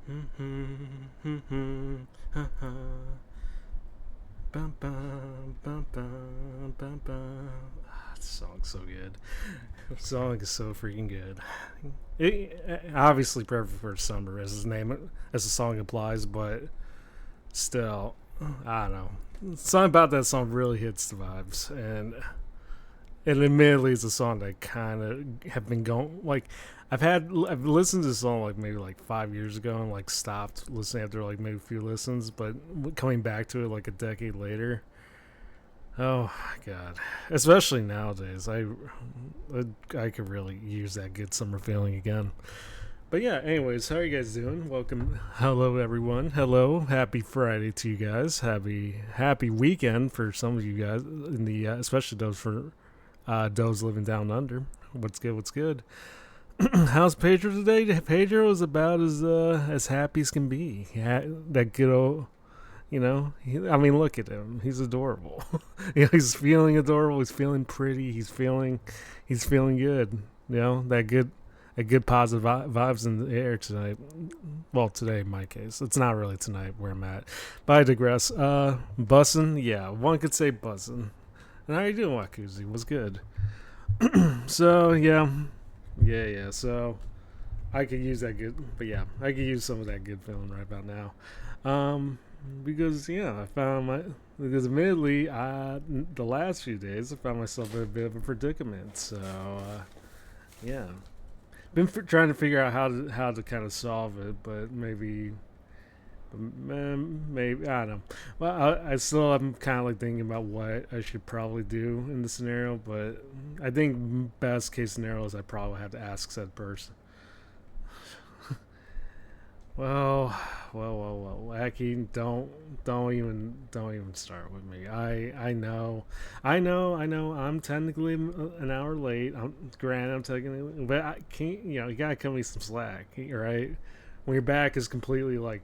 Bum, bum, bum, bum, bum, bum. This song's so good. The song is so freaking good. Obviously perfect for summer, as the name as the song implies, but still, I don't know. Something about that song really hits the vibes, and admittedly, it's a song that kind of have been going like I've listened to the song like maybe like 5 years ago and like stopped listening after like maybe a few listens, but coming back to it like a decade later. Oh my god! Especially nowadays, I could really use that good summer feeling again. But yeah, anyways, how are you guys doing? Welcome, hello everyone. Hello, happy Friday to you guys. Happy weekend for some of you guys in the especially those living down under. What's good? What's good? How's Pedro today? Pedro is about as happy as can be. That good old, I mean, look at him. He's adorable. He's feeling adorable. He's feeling pretty. He's feeling good. That good, a good positive vibes in the air tonight. Well, today in my case, it's not really tonight where I'm at, but I digress. Bussin', yeah, one could say bussin'. And how you doing, Wakuzi? What's good? So yeah. So I could use that good, but yeah, I could use some of that good feeling right about now. Because I found my because admittedly, the last few days I found myself in a bit of a predicament. So yeah, been trying to figure out how to kind of solve it, but maybe I don't know. Well, I still am kind of like thinking about what I should probably do in the scenario, but I think best case scenario is I probably have to ask said person. Well, Wacky, don't even start with me. I know. I'm technically an hour late. I'm technically, but I can't. You gotta cut me some slack, right? When your back is completely like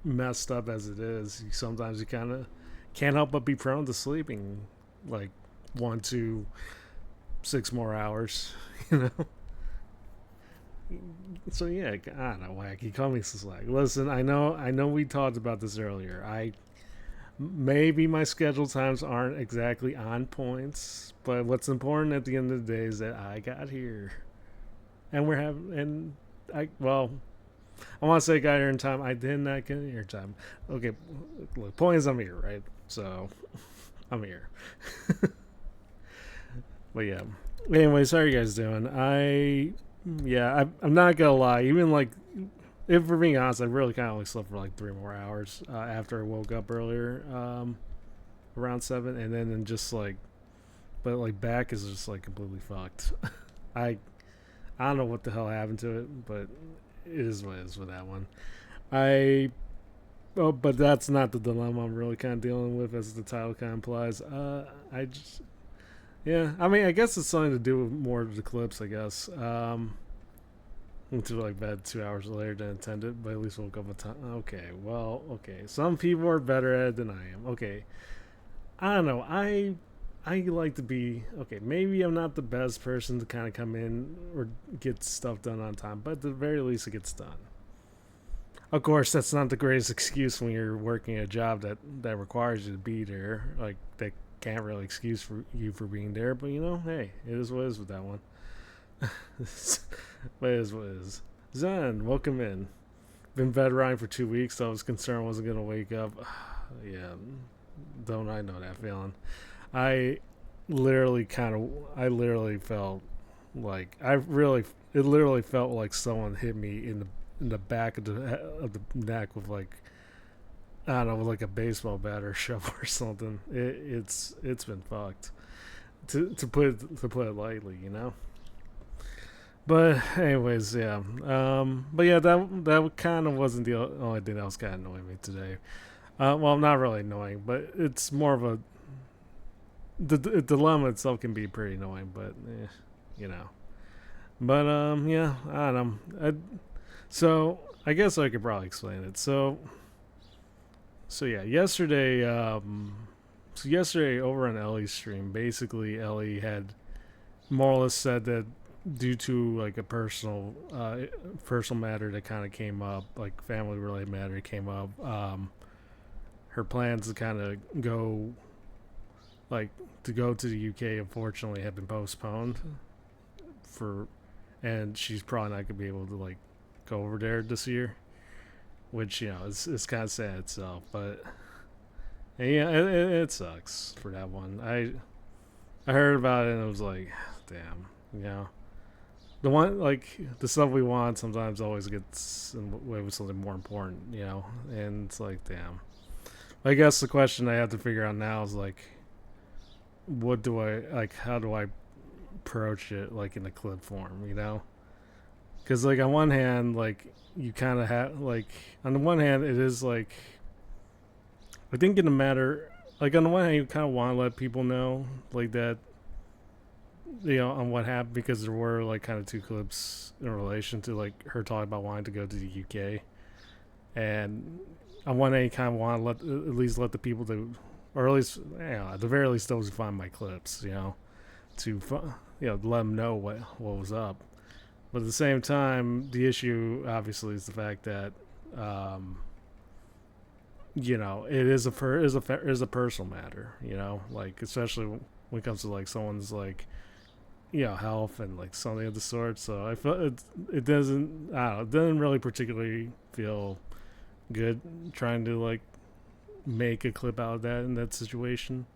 messed up as it is, sometimes you kind of can't help but be prone to sleeping like 1 to 6 more hours, you know. So yeah, I don't know, Wacky. Call me Slack. Listen, I know. We talked about this earlier. I maybe my schedule times aren't exactly on points, but what's important at the end of the day is that I got here, and we're having, and I want to say got here in time. I did not get here in time. Okay, look, point is I'm here, right? So I'm here. But yeah. Anyways, how are you guys doing? I'm not gonna lie. Even like, if we're being honest, I really kind of only slept for like 3 more hours after I woke up earlier, around 7, and then just like, but like back is just like completely fucked. I I don't know what the hell happened to it, but it is what it is with that one. I but that's not the dilemma I'm really kind of dealing with, as the title kind of implies. I just Yeah, I mean, I guess it's something to do with more of the clips. I guess. Went to like bed 2 hours later than intended, but at least woke up a time. Okay, well, okay. Some people are better at it than I am. Okay, I don't know. I like to be okay. Maybe I'm not the best person to kind of come in or get stuff done on time, but at the very least, it gets done. Of course, that's not the greatest excuse when you're working a job that requires you to be there. Like that can't really excuse for you for being there, but hey, it is what it is with that one. But it is what it is. Zen, welcome in. Been bedriding for 2 weeks, so I was concerned I wasn't gonna wake up. Yeah, don't I know that feeling? I I literally felt like it literally felt like someone hit me in the back of the neck with like, I don't know, with like a baseball bat or shovel or something. It's been fucked to put it lightly. But anyways, yeah. But yeah, that kind of wasn't the only thing that was kind of annoying me today. Well, not really annoying, but it's more of a the dilemma itself can be pretty annoying, but you know. But yeah, I don't know. So I guess I could probably explain it. So yeah, yesterday over on Ellie's stream, basically Ellie had more or less said that due to like a personal matter that kind of came up, like family related matter that came up. Her plans to kind of go like to go to the UK unfortunately have been postponed for, and she's probably not gonna be able to like go over there this year, which it's kind of sad itself. But yeah, it sucks for that one. I heard about it and it was like, damn, you know. The one like the stuff we want sometimes always gets in the way with something more important, and it's like, damn. I guess the question I have to figure out now is like, what do I like? How do I approach it like in a clip form? Because like on one hand, like you kind of have like on the one hand, it is like I think in a matter like on the one hand, you kind of want to let people know like that on what happened because there were like kind of two clips in relation to like her talking about wanting to go to the UK, and on one hand, you kind of want to at least let the people to, or at least at the very least those who find my clips, to let them know what was up. But at the same time, the issue obviously is the fact that it is a personal matter, like especially when it comes to like someone's like health and like something of the sort. So I feel it doesn't I don't know, it doesn't really particularly feel good trying to like make a clip out of that in that situation.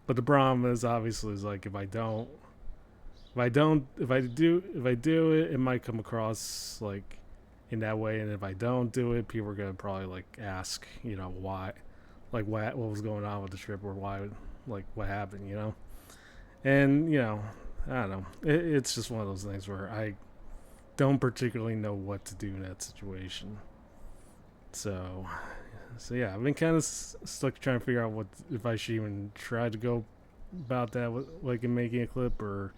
But the problem is obviously is like if I do it, it might come across like in that way, and if I don't do it, people are gonna probably like ask, why, like what was going on with the trip or why, like what happened, and I don't know. It's just one of those things where I don't particularly know what to do in that situation. So, yeah, I've been kind of stuck trying to figure out what if I should even try to go about that, like in making a clip, or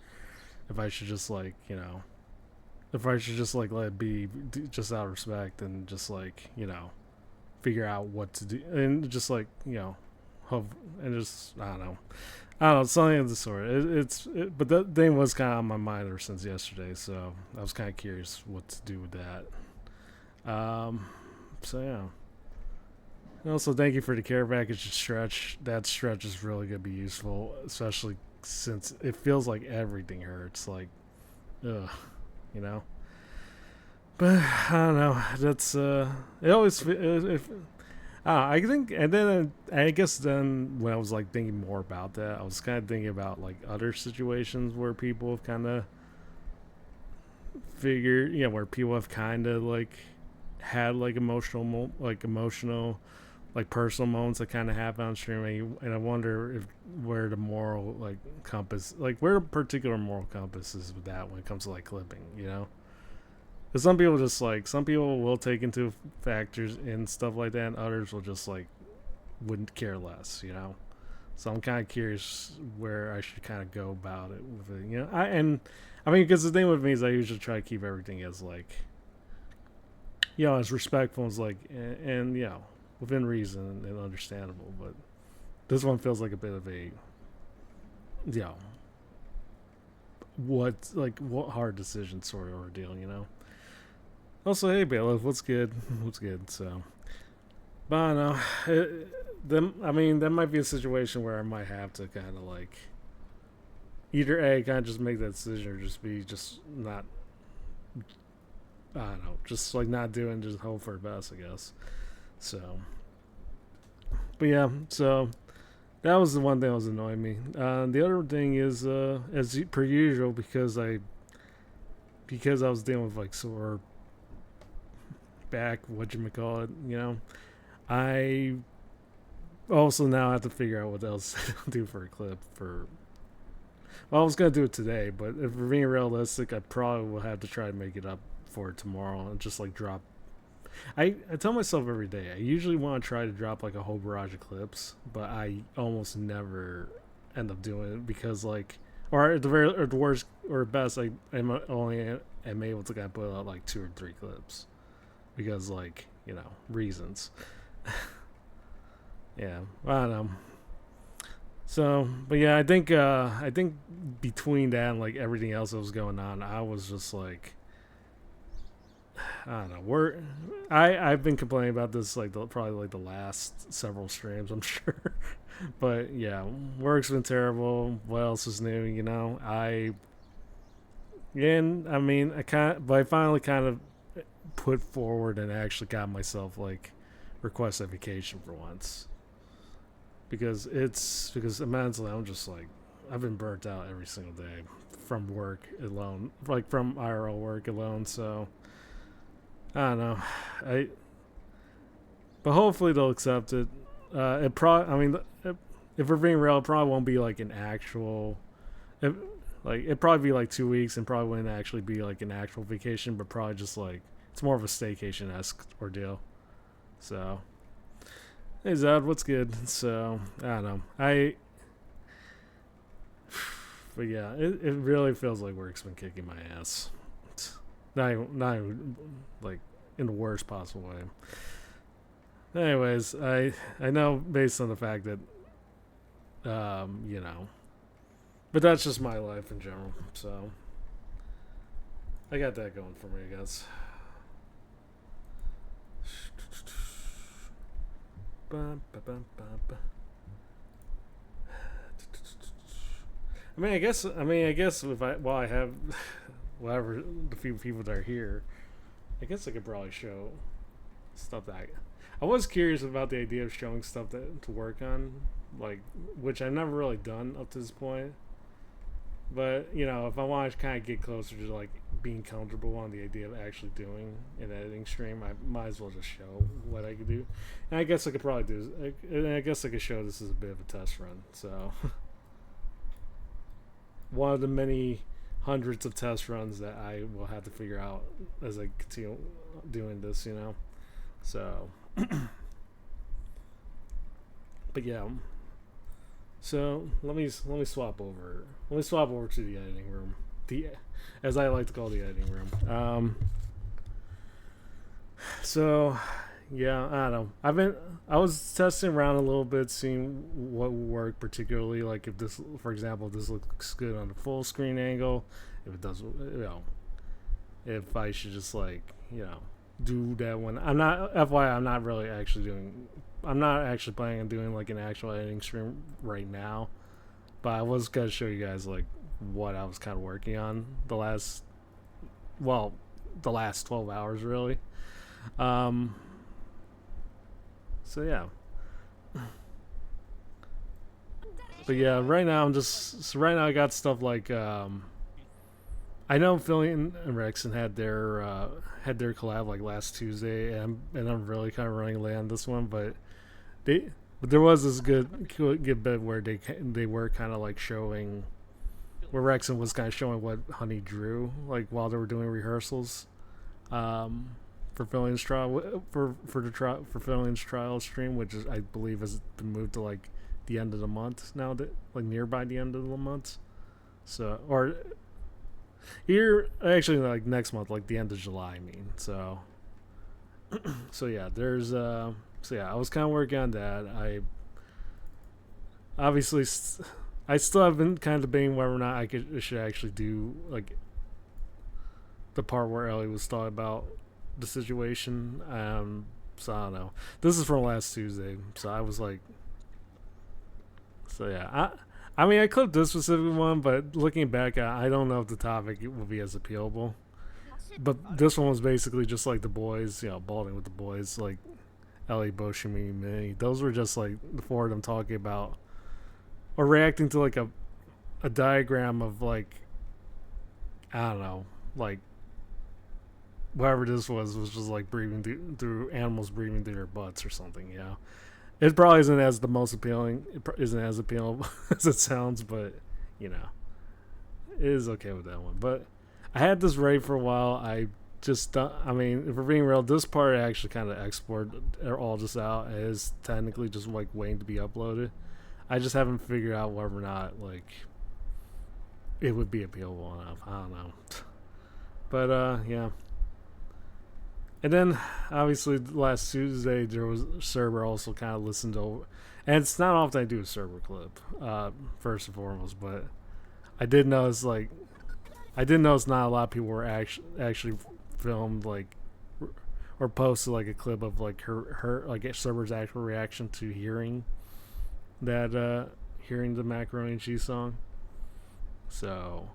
if I should just like if I should just like let it be just out of respect and just like figure out what to do and just like hope and just I don't know, something of the sort. But that thing was kind of on my mind ever since yesterday, so I was kind of curious what to do with that. So yeah. And also, thank you for the care package stretch. That stretch is really gonna be useful, especially since it feels like everything hurts. Like, ugh, you know. But I don't know. That's it always. I think, and then I guess then when I was like thinking more about that, I was kind of thinking about like other situations where people have kind of figured, where people have kind of like had like emotional, like personal moments that kind of happen on stream, and I wonder if where the moral like compass, like where a particular moral compass is with that when it comes to like clipping. Because some people will take into factors and stuff like that, and others will just like wouldn't care less. So I'm kind of curious where I should kind of go about it with it. I mean, because the thing with me is I usually try to keep everything as like, as respectful as like, and within reason and understandable. But this one feels like a bit of a, what hard decision sort of ordeal. Also, hey Bailiff, what's good? What's good? So, but I don't know. I mean, that might be a situation where I might have to kind of like either kind of just make that decision, or just not. I don't know, just like not doing, just hope for the best, I guess. So, but yeah, so that was the one thing that was annoying me. The other thing is, as per usual, because I was dealing with like sore back, whatchamacallit, I also now have to figure out what else to do for a clip for. Well, I was gonna do it today, but if we're being realistic, I probably will have to try to make it up for tomorrow and just like drop. I tell myself every day I usually want to try to drop like a whole barrage of clips, but I almost never end up doing it because like, or at the very or the worst or best, I'm only am able to kind of put out like 2 or 3 clips because like reasons. Yeah, I don't know. So, but yeah, I think between that and like everything else that was going on, I was just like, I don't know. I've been complaining about this like probably like the last several streams, I'm sure. But yeah, work's been terrible. What else is new? You know, and I mean, but I finally kind of put forward and actually got myself like request a vacation for once because immensely I'm just like I've been burnt out every single day from work alone, like from IRL work alone. So I don't know, I but hopefully they'll accept it. It probably, I mean, if we're being real, it probably won't be like an actual. It, like it'd probably be like 2 weeks and probably wouldn't actually be like an actual vacation, but probably just like it's more of a staycation esque ordeal. So hey Zad, what's good? So I don't know. But yeah, it really feels like work's been kicking my ass. Not even like in the worst possible way. Anyways, I know based on the fact that you know, but that's just my life in general. So I got that going for me, I guess. I guess if I while I have whatever the few people that are here, I guess I could probably show stuff that I was curious about the idea of showing stuff to work on, like which I've never really done up to this point. But you know, if I want to kind of get closer to like being comfortable on the idea of actually doing an editing stream, I might as well just show what I could do. And I guess I could probably do. I guess I could show this as a bit of a test run. So one of the many hundreds of test runs that I will have to figure out as I continue doing this. You know, so. But yeah, so let me swap over. Let me swap over to the editing room. The as I like to call the editing room. So yeah, I don't know. I was testing around a little bit, seeing what would work, particularly like if this, for example, if this looks good on the full screen angle. If it does, you know, if I should just like do that one. I'm not FYI. I'm not really actually doing. I'm not actually planning on doing like an actual editing stream right now, but I was gonna show you guys like what I was kind of working on well, the last 12 hours really. Um, so yeah, but yeah, right now I'm just so right now I got stuff like I know Philly and Rexon had their collab like last Tuesday, and I'm really kind of running late on this one, they but there was this good bit where they were kind of like showing where Rexon was kind of showing what Honey drew like while they were doing rehearsals, um, for Philly's trial for Philly's trial stream, which is I believe has been moved to like the end of the month now, that like nearby the end of the month. So or here actually like next month, like the end of July. I mean, so yeah, there's so yeah, I was kind of working on that. I obviously I still have been kind of debating whether or not should actually do like the part where Ellie was talking about the situation. So I don't know. This is from last Tuesday, so I was like, so yeah. I mean, I clipped this specific one, but looking back, I don't know if the topic will be as appealable. But this one was basically just like the boys, balding with the boys, like Ellie, Boshimi, me. Those were just like the four of them talking about or reacting to like a diagram of like I don't know, like whatever this was just like breathing through animals breathing through their butts or something. Yeah, it probably isn't as the most appealing. It isn't as appealing as it sounds, but you know, it is okay with that one. But I had this ready for a while. I mean, if we're being real, this part I actually kind of exported all just out. It is technically just like waiting to be uploaded. I just haven't figured out whether or not like it would be appealable enough. I don't know. But yeah. And then obviously last Tuesday there was Server also kind of listened to, and it's not often I do a Server clip, first and foremost, but I did notice not a lot of people were actually filmed like or posted like a clip of like her like Server's actual reaction to hearing the macaroni and cheese song. So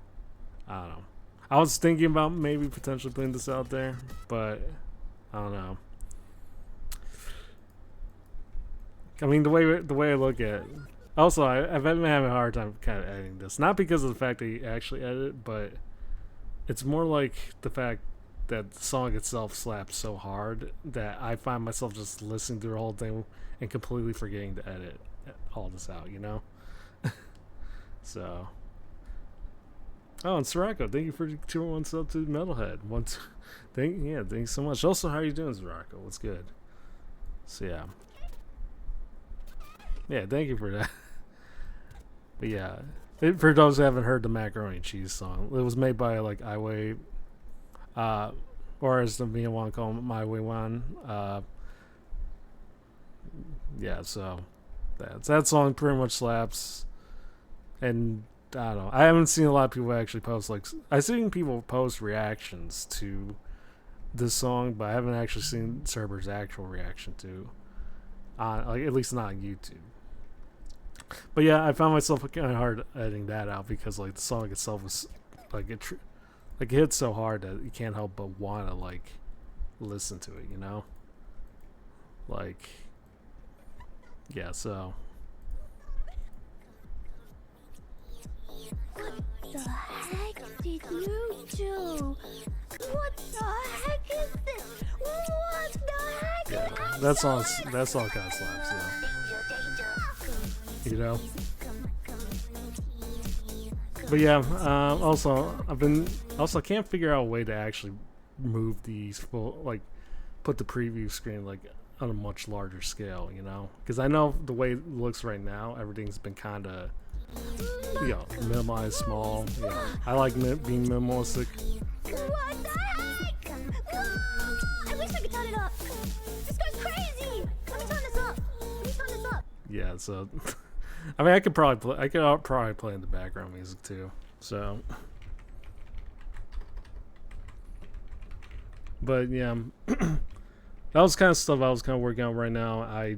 I don't know. I was thinking about maybe potentially putting this out there, but I don't know. I mean, the way I look at it. Also, I've been having a hard time kind of editing this. Not because of the fact that you actually edit it, but it's more like the fact that the song itself slaps so hard that I find myself just listening through the whole thing and completely forgetting to edit all this out, you know? So. Oh, and Sirocco, thank you for 2-1 sub to Metalhead. Thank you so much. Also, how are you doing, Sirocco? What's good? So yeah. Yeah, thank you for that. But yeah, for those who haven't heard the macaroni and cheese song, it was made by like Iway, or as the me want to call him, My Way One. Yeah, so that song pretty much slaps, and I don't know. I haven't seen a lot of people actually post like I've seen people post reactions to this song, but I haven't actually seen Cerber's actual reaction to, like at least not on YouTube. But yeah, I found myself kind of hard editing that out because like the song itself was like it hits so hard that you can't help but want to like listen to it, you know? Like, yeah, so. What the heck did you do? What the heck is this? What the heck? Yeah, that song kind of slaps though. You know. But yeah, also I can't figure out a way to actually move these full like put the preview screen like on a much larger scale, you know, because I know the way it looks right now, everything's been kind of minimalized, small. Yeah, I like being minimalistic. What the heck? I wish I could turn it up. This goes crazy. Let me turn this up. Yeah, so I mean, I could probably play in the background music too. So, but yeah, that was kind of stuff I was kind of working on right now. I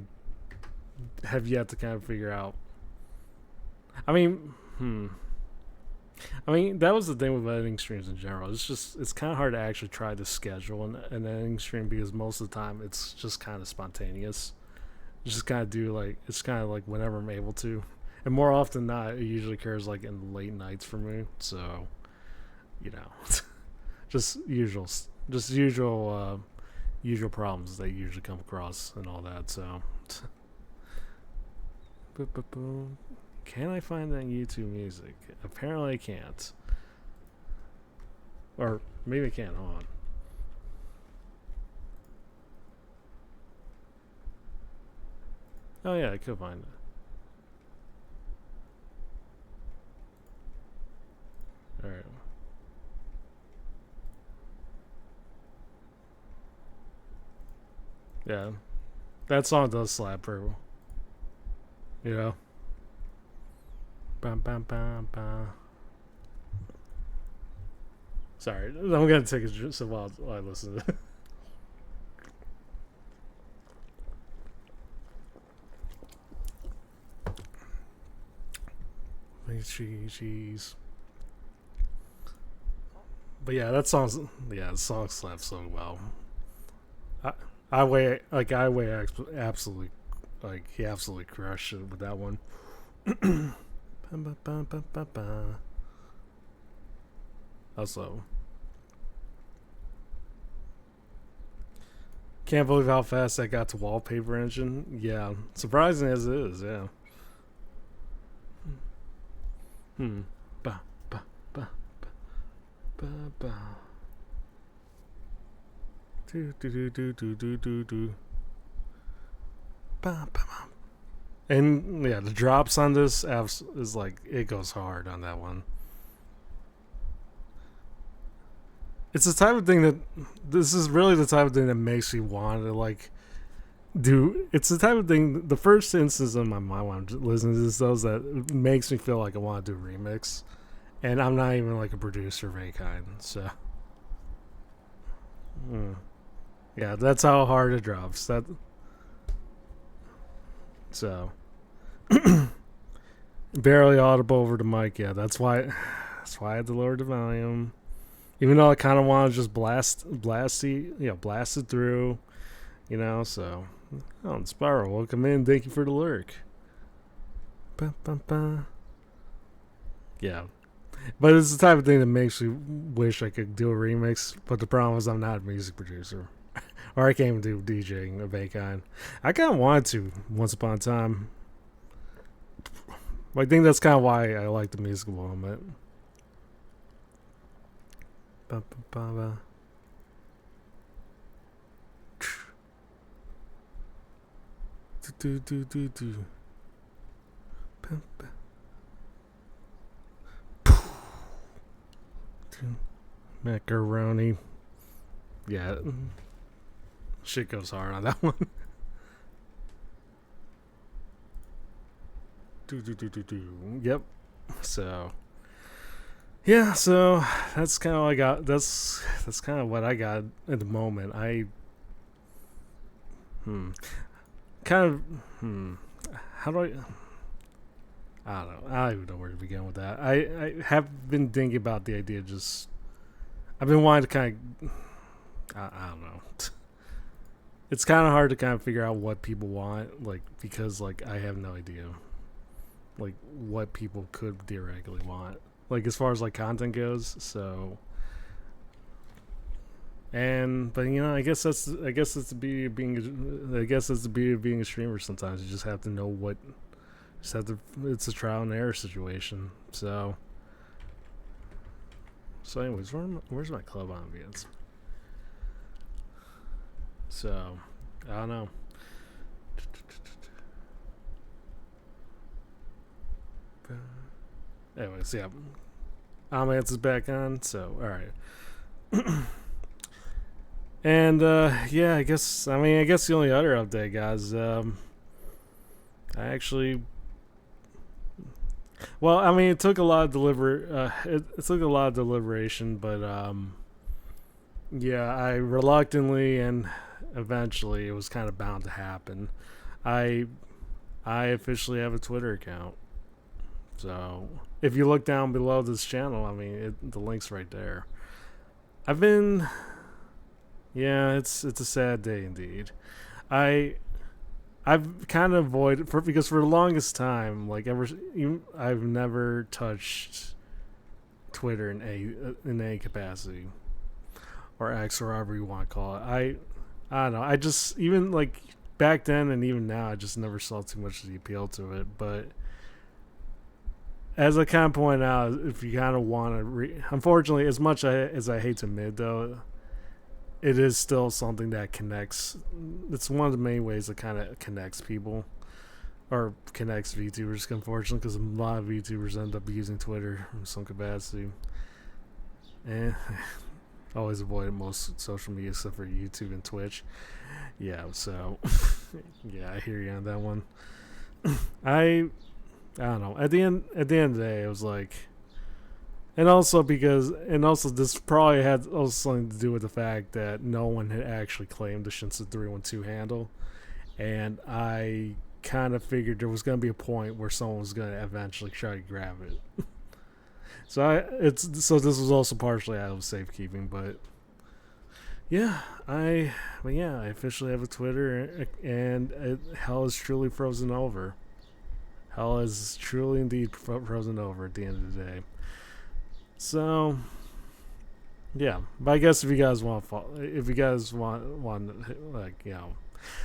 have yet to kind of figure out. I mean, that was the thing with editing streams in general. It's kind of hard to actually try to schedule an editing stream because most of the time it's just kind of spontaneous. Just kind of do like it's kind of like whenever I'm able to, and more often than not, it usually occurs like in the late nights for me. So, you know, just usual problems that you usually come across and all that. So, can I find that YouTube music? Apparently, I can't. Or maybe I can. Hold on. Oh yeah, I could find it. Alright. Yeah. That song does slap pretty well. You know? Bam, bam, bam, bam. Sorry, I'm gonna take a sip while I listen to it. Cheese. But yeah, the song slaps so well. I absolutely like he absolutely crushed it with that one. Also, can't believe how fast I got to Wallpaper Engine. Yeah, surprising as it is. Yeah. Ba ba ba ba ba ba. Do do do do do do do do. Ba ba ba. And yeah, the drops on this is like it goes hard on that one. it's the type of thing that this is really the type of thing that makes me want to like do. It's the type of thing. The first instance in my mind when I'm listening to this though is that makes me feel like I want to do a remix, and I'm not even like a producer of any kind. So, yeah, that's how hard it drops. That so barely audible over the mic. Yeah, that's why I had to lower the volume. Even though I kind of want to just blast it through, So, oh, Spiral, welcome in. Thank you for the lurk. Ba, ba, ba. Yeah, but it's the type of thing that makes me wish I could do a remix. But the problem is I'm not a music producer, or I can't even do DJing of any kind. I kind of wanted to once upon a time. I think that's kind of why I like the musical element. Ba, ba, ba, ba. Do. Macaroni. Yeah. Shit goes hard on that one. Do. Yep. So. Yeah, so that's kind of all I got. That's kind of what I got at the moment. How do I don't know. I don't even know where to begin with that. I have been thinking about the idea. I've been wanting to kind of. I don't know. It's kind of hard to kind of figure out what people want, like because like I have no idea, like what people could theoretically want, like as far as like content goes. So. But I guess that's the beauty of being a streamer. Sometimes you just have to know what, it's a trial and error situation. So anyways, where's my club ambience? So I don't know. Anyways, yeah, ambience is back on. So all right. And yeah, I guess the only other update, guys. It took a lot of it took a lot of deliberation, but yeah, I reluctantly and eventually it was kind of bound to happen. I officially have a Twitter account, so if you look down below this channel, the link's right there. Yeah, it's a sad day indeed. I've kind of avoided because for the longest time, I've never touched Twitter in any capacity, or X, or however you want to call it. I don't know. I just even like back then and even now, I just never saw too much of the appeal to it. But as I kind of point out, if you kind of want to, unfortunately, as much as I hate to admit, though, it is still something that connects. It's one of the main ways that kind of connects people, or connects VTubers, unfortunately, because a lot of VTubers end up using Twitter in some capacity. And always avoided most social media except for YouTube and Twitch. Yeah, so yeah, I hear you on that one. I don't know. At the end of the day, it was like. And also this probably had also something to do with the fact that no one had actually claimed the Shinsa 312 handle, and I kind of figured there was going to be a point where someone was going to eventually try to grab it. So this was also partially out of safekeeping, but yeah, I officially have a Twitter, and hell is truly frozen over. Hell is truly indeed frozen over at the end of the day. So, yeah, but I guess if you guys want like,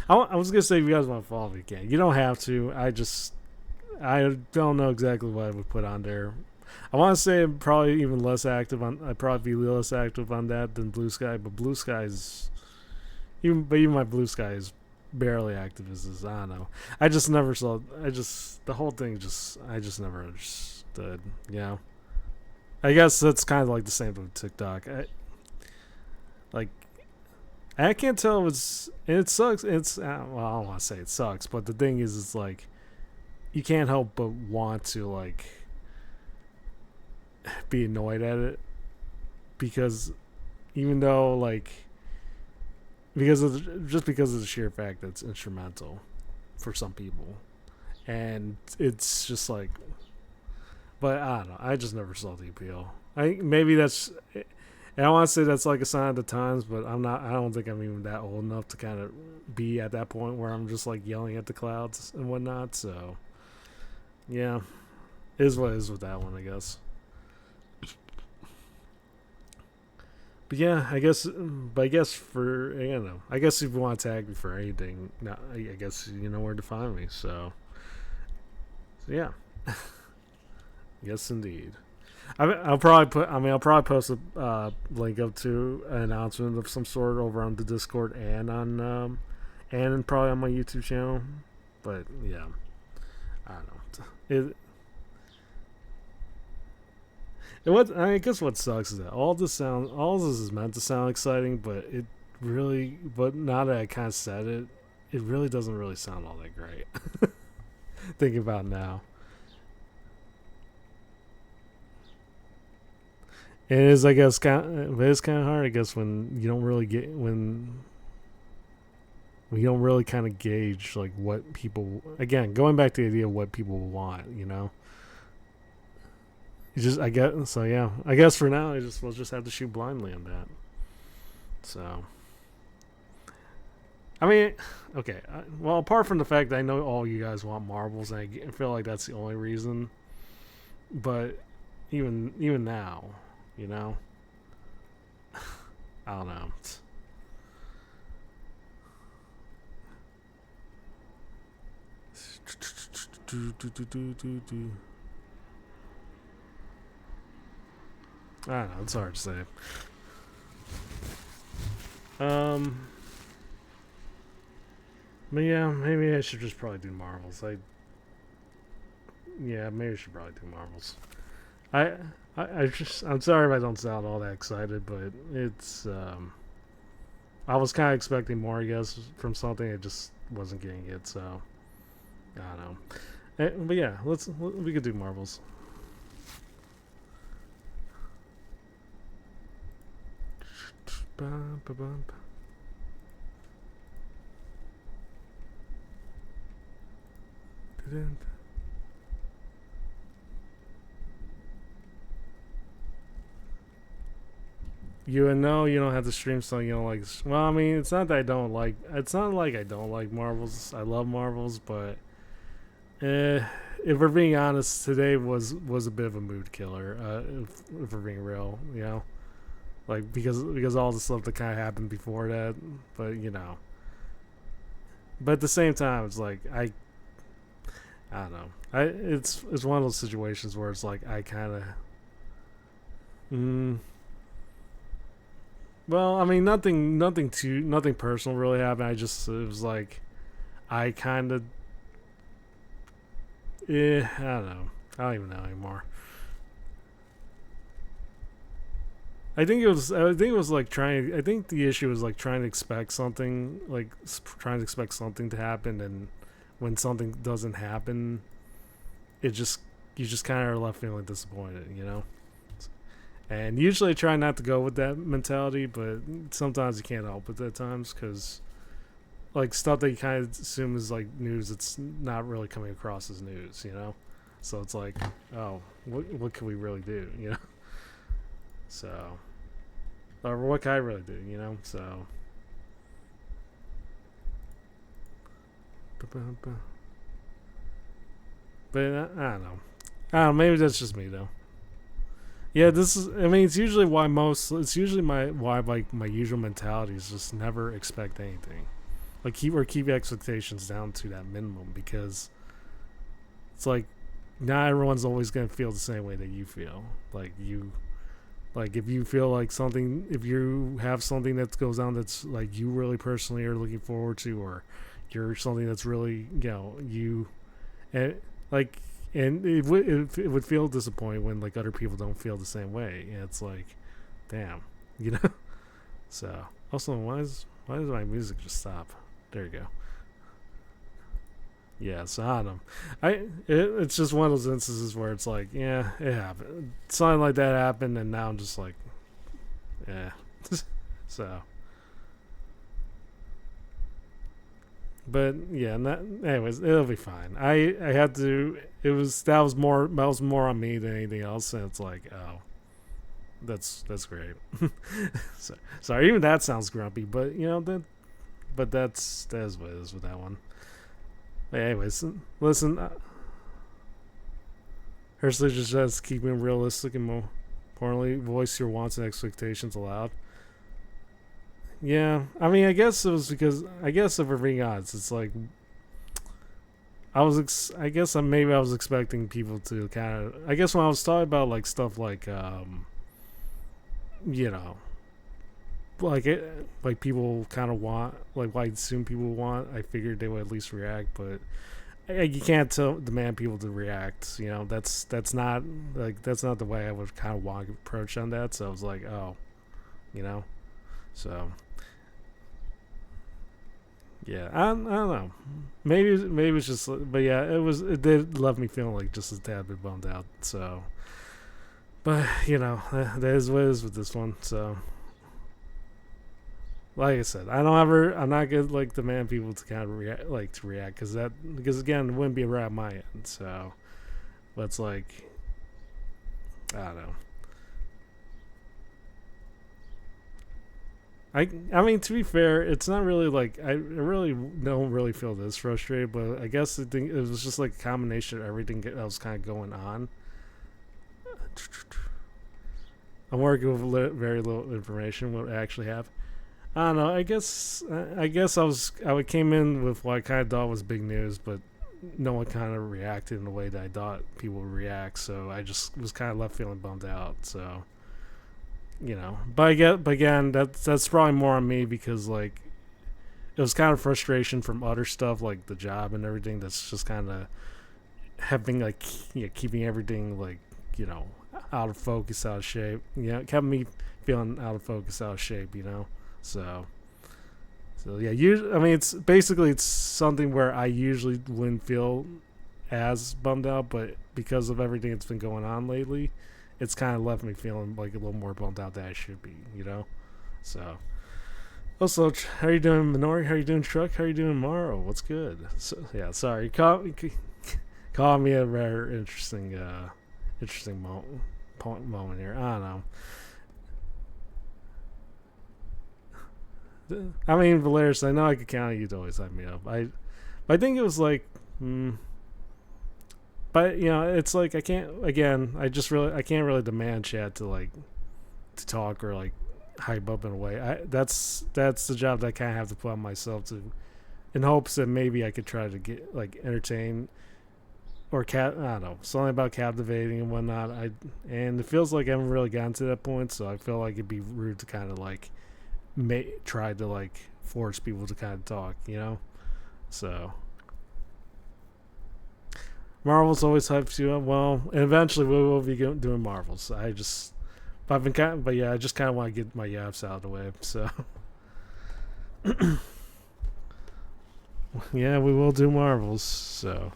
I was gonna say if you guys want to follow, you can. You don't have to. I don't know exactly what I would put on there. I want to say I'm probably even less active on. I'd probably be less active on that than Blue Sky, but Blue Sky is even my Blue Sky is barely active as I don't know. I just never saw. The whole thing I just never understood. I guess that's kind of like the same with TikTok. Like, I can't tell if it sucks. It's well, I don't want to say it sucks, but the thing is, it's like you can't help but want to like be annoyed at it because even though like because of the sheer fact that it's instrumental for some people, and it's just like, but I don't know. I just never saw the appeal. Maybe that's. And I want to say that's like a sign of the times, but I'm not. I don't think I'm even that old enough to kind of be at that point where I'm just like yelling at the clouds and whatnot. So, yeah, it is what it is with that one, I guess. But yeah, I guess. But I guess for I guess if you want to tag me for anything, I guess you know where to find me. So yeah, yes indeed. I'll probably put. I mean, I'll probably post a link up to an announcement of some sort over on the Discord and on and probably on my YouTube channel. But yeah, I don't know. What I guess what sucks is that all this is meant to sound exciting, but it really. But now that I kind of said it, it really doesn't really sound all that great. Thinking about it now. It is, I guess, it's kind of hard, I guess, when you don't really when you don't really kind of gauge like what people. Again, going back to the idea of what people want, you just, I guess, so yeah, I guess for now, we'll just have to shoot blindly on that. So, I mean, okay, well, apart from the fact that I know all you guys want marbles, and I feel like that's the only reason, but even now. I don't know. I don't know. It's hard to say. But yeah, maybe I should just probably do Marvels. Yeah, maybe I should probably do Marvels. I'm sorry if I don't sound all that excited, but it's I was kind of expecting more, I guess, from something. I just wasn't getting it, so I don't know. But yeah, we could do Marvels. You know you don't have to stream something you don't like. Well, I mean, it's not that I don't like. It's not like I don't like Marvels. I love Marvels, but if we're being honest, today was a bit of a mood killer. If we're being real, like because all the stuff that kind of happened before that. But but at the same time, it's like I don't know. It's one of those situations where it's like I kind of. Well, I mean, nothing personal really happened. It was like, I kind of, I don't know. I don't even know anymore. I think it was like trying. I think the issue was like trying to expect something, like trying to expect something to happen, and when something doesn't happen, you just kind of are left feeling disappointed. And usually I try not to go with that mentality, but sometimes you can't help it at times because, like, stuff that you kind of assume is, like, news, it's not really coming across as news, So it's like, oh, what can we really do, So, or what can I really do, So. But I don't know. I don't know, maybe that's just me, though. Yeah, this is. I mean, it's usually why my usual mentality is just never expect anything, like keep expectations down to that minimum because it's like not everyone's always gonna feel the same way that you feel. Like if you feel like something, if you have something that goes on that's like you really personally are looking forward to, or you're something that's really you, and like. And it would feel disappointing when like other people don't feel the same way. And it's like, damn, So also, why does my music just stop? There you go. Yeah, so I don't know. It's just one of those instances where it's like, yeah, it happened. Something like that happened, and now I'm just like, yeah. So, but yeah, anyways, it'll be fine. I had to. That was more on me than anything else, and it's like, oh, that's great. So, sorry, even that sounds grumpy, but that's what it is with that one. But anyways, listen, Hersley just says keeping realistic and more importantly, voice your wants and expectations aloud. Yeah, I mean, I guess it was because I guess if we're being honest, it's like I guess maybe I was expecting people to kind of. I guess when I was talking about like stuff like you know, like people kind of want like what I assume people want. I figured they would at least react, but you can't demand people to react. You know, that's not the way I would kind of want to approach on that. So I was like, oh, you know, so yeah, I don't know. Maybe it's just, but yeah, it did left me feeling like just a tad bit bummed out. So, but that is what it is with this one. So, like I said, I'm not gonna like demand people to kind of react because again, it wouldn't be around my end. So, but it's like, I don't know. I mean, to be fair, it's not really like I really don't really feel this frustrated, but I guess it was just like a combination of everything that was kind of going on. I'm working with very little information what I actually have. I don't know. I came in with what I kind of thought was big news, but no one kind of reacted in the way that I thought people would react. So I just was kind of left feeling bummed out. So. But again, that's probably more on me because like it was kind of frustration from other stuff like the job and everything that's just kind of having like keeping everything like out of focus, out of shape. Kept me feeling out of focus, out of shape. So yeah, I mean it's something where I usually wouldn't feel as bummed out, but because of everything that's been going on lately. It's kind of left me feeling like a little more bummed out than I should be, So, also, how are you doing, Minori? How are you doing, Truck? How are you doing, Morrow? What's good? So, yeah, sorry, call me a rare interesting moment here. I don't know. I mean, Valeris, I know I could count on you to always hype me up. I think it was like. But it's like I can't really demand chat to talk or like hype up in a way. That's the job that I kind of have to put on myself to, in hopes that maybe I could try to get like entertain or I don't know, something about captivating and whatnot. And it feels like I haven't really gotten to that point, so I feel like it'd be rude to kind of like try to like force people to kind of talk, so. Marvel's always hypes you up. Well, and eventually we will be doing Marvels. I just kind of want to get my yaps out of the way. So, yeah, we will do Marvels. So,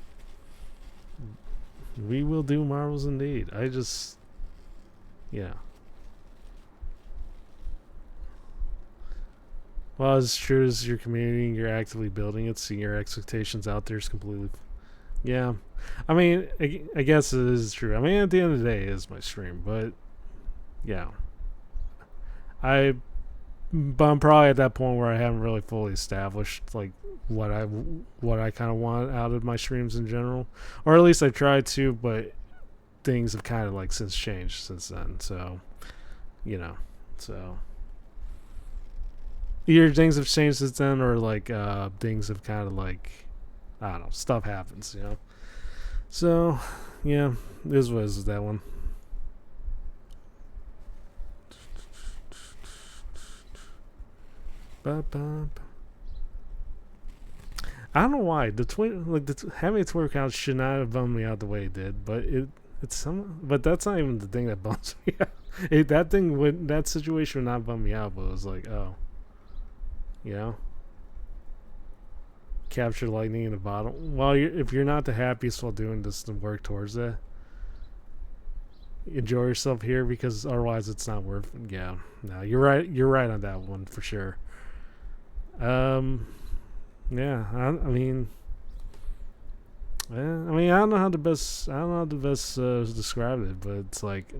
we will do Marvels indeed. Well, as true as your community, you're actively building it, seeing your expectations out there is completely. Yeah. I mean, I guess it is true. I mean, at the end of the day, it is my stream, but yeah, but I'm probably at that point where I haven't really fully established like what I kind of want out of my streams in general, or at least I tried to, but things have kind of like since changed since then. So, so either things have changed since then, or like things have kind of like I don't know, stuff happens, So, yeah, this was that one. I don't know why having a Twitter account should not have bummed me out the way it did, but but that's not even the thing that bums me out. That situation would not bum me out, but it was like, oh, you know, capture lightning in a bottle. Well, if you're not the happiest while doing this, to work towards that. Enjoy yourself here because otherwise it's not worth it. Yeah, no, you're right. You're right on that one for sure. Um, yeah, I mean, I don't know how to best. I don't know how to best describe it, but it's like,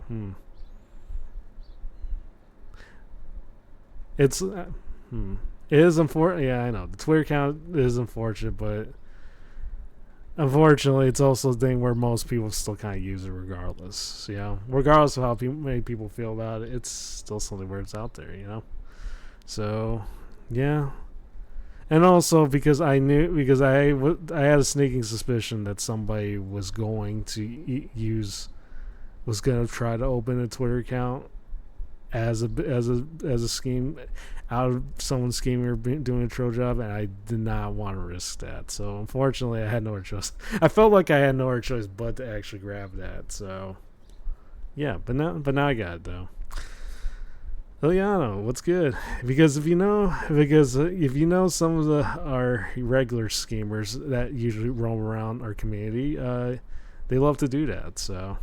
it's, it is unfortunate. Yeah, I know the Twitter account is unfortunate, but unfortunately, it's also a thing where most people still kind of use it regardless. You know, regardless of how many people feel about it, it's still something where it's out there. You know, so yeah. And also because I had a sneaking suspicion that somebody was going to was going to try to open a Twitter account as a scheme out of someone scheming or doing a troll job, and I did not want to risk that. So unfortunately, I had no other choice. I felt like I had no other choice but to actually grab that. So yeah, but now I got it though. Liliano, what's good? Because if you know some of our regular schemers that usually roam around our community, they love to do that. So,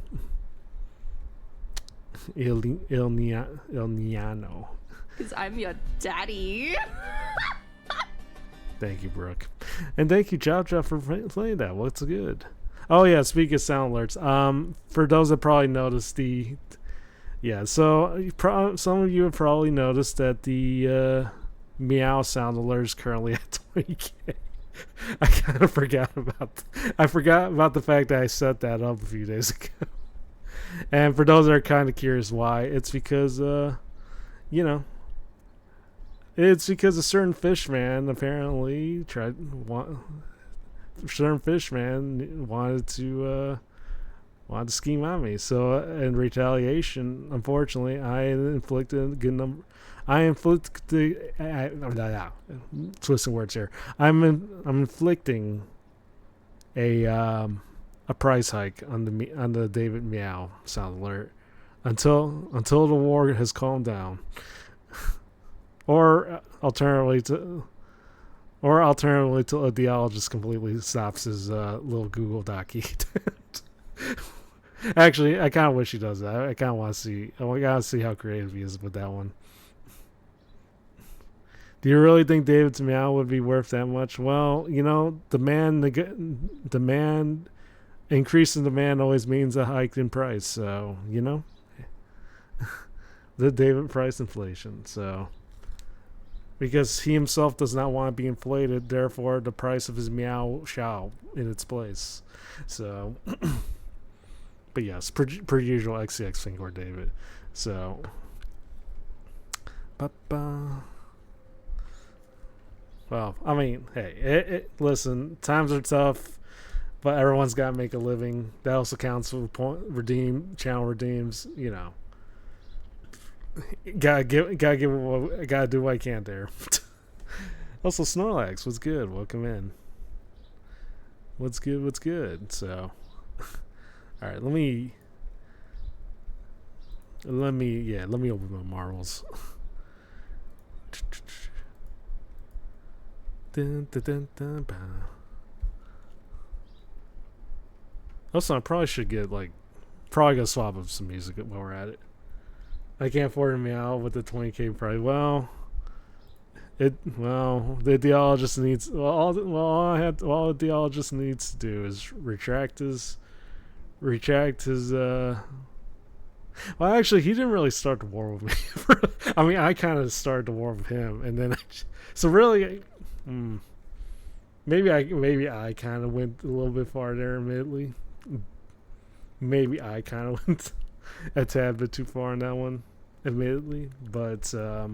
Il Niano. Because I'm your daddy. Thank you, Brooke, and thank you, Chop Chop, for playing that. What's good? Oh yeah, speaking of sound alerts, for those that probably noticed yeah, so some of you have probably noticed that the meow sound alert is currently at 20k. I kind of forgot about the fact that I set that up a few days ago. And for those that are kind of curious why, it's because it's because a certain fishman apparently wanted to scheme on me. So in retaliation, unfortunately, twisting words here. I'm inflicting a price hike on the David Meow sound alert until the war has calmed down, or alternatively till a dialogist completely stops his little Google Docky. Actually, I kind of wish he does that. I kind of want to see. I want to see how creative he is with that one. Do you really think David's meow would be worth that much? Well, demand increase in demand always means a hike in price. So the David price inflation. So because he himself does not want to be inflated, therefore the price of his meow shall in its place. So. But yes, per usual, XCX Fingor David. So, well, I mean, hey, listen, times are tough, but everyone's got to make a living. That also counts for channel redeems. Gotta do what I can there. Also, Snorlax, what's good? Welcome in. What's good? So. All right, let me open my marbles. Also, I probably should probably gonna swap up some music while we're at it. I can't afford to meow with the 20k price. The ideologist needs. All the ideologist needs to do is retract his well, actually, he didn't really start the war with me. I mean, I kind of started the war with him, and then so really, maybe I kind of went a little bit far there. Admittedly, maybe I kind of went a tad bit too far on that one. Admittedly, but I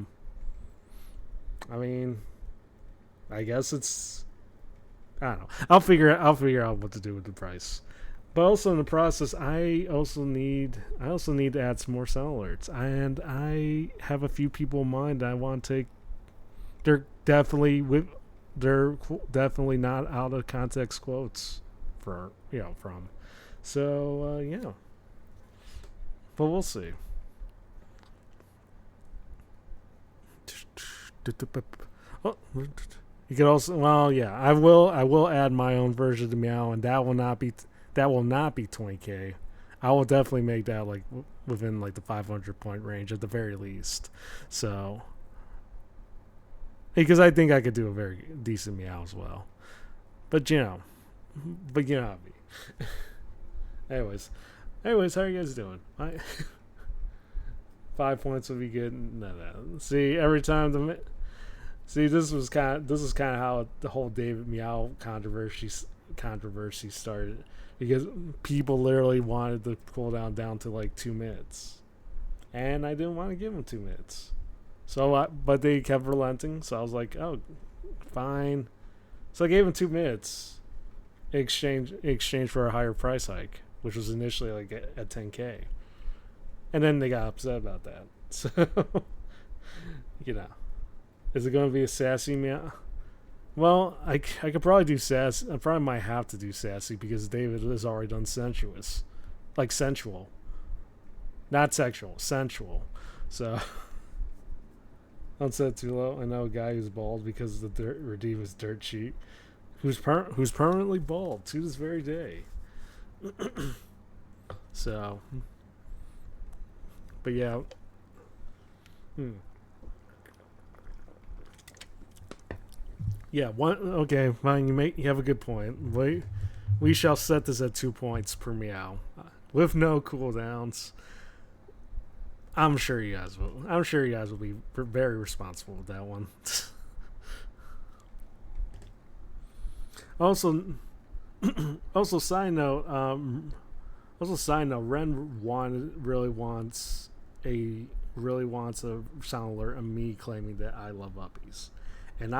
mean, I guess it's, I don't know. I'll figure out what to do with the price. But also in the process, I also need to add some more sound alerts, and I have a few people in mind that I want to take. They're definitely not out of context quotes from. So yeah, but we'll see. Oh, you could also, well, yeah, I will add my own version to Meow, and that will not be 20K. I will definitely make that like within like the 500 point range at the very least. So, because I think I could do a very decent Meow as well. But you know how me. Anyways, how are you guys doing? 5 points would be good. No. See, every time this is kind of how the whole David Meow controversy started, because people literally wanted the cooldown down to like 2 minutes, and I didn't want to give them 2 minutes. So, but they kept relenting. So I was like, oh, fine. So I gave them 2 minutes in exchange for a higher price hike, which was initially like at 10K. And then they got upset about that. So, is it going to be a sassy Meow? Well, I could probably do sassy. I probably might have to do sassy because David has already done sensuous. Like sensual. Not sexual, sensual. So, don't set it too low. I know a guy who's bald because the Redeem is dirt cheap. Who's permanently bald to this very day. So, but yeah. Yeah, okay, fine, you have a good point. We shall set this at 2 points per Meow. With no cooldowns. I'm sure you guys will be very responsible with that one. Also, side note, Ren really wants a sound alert of me claiming that I love uppies, and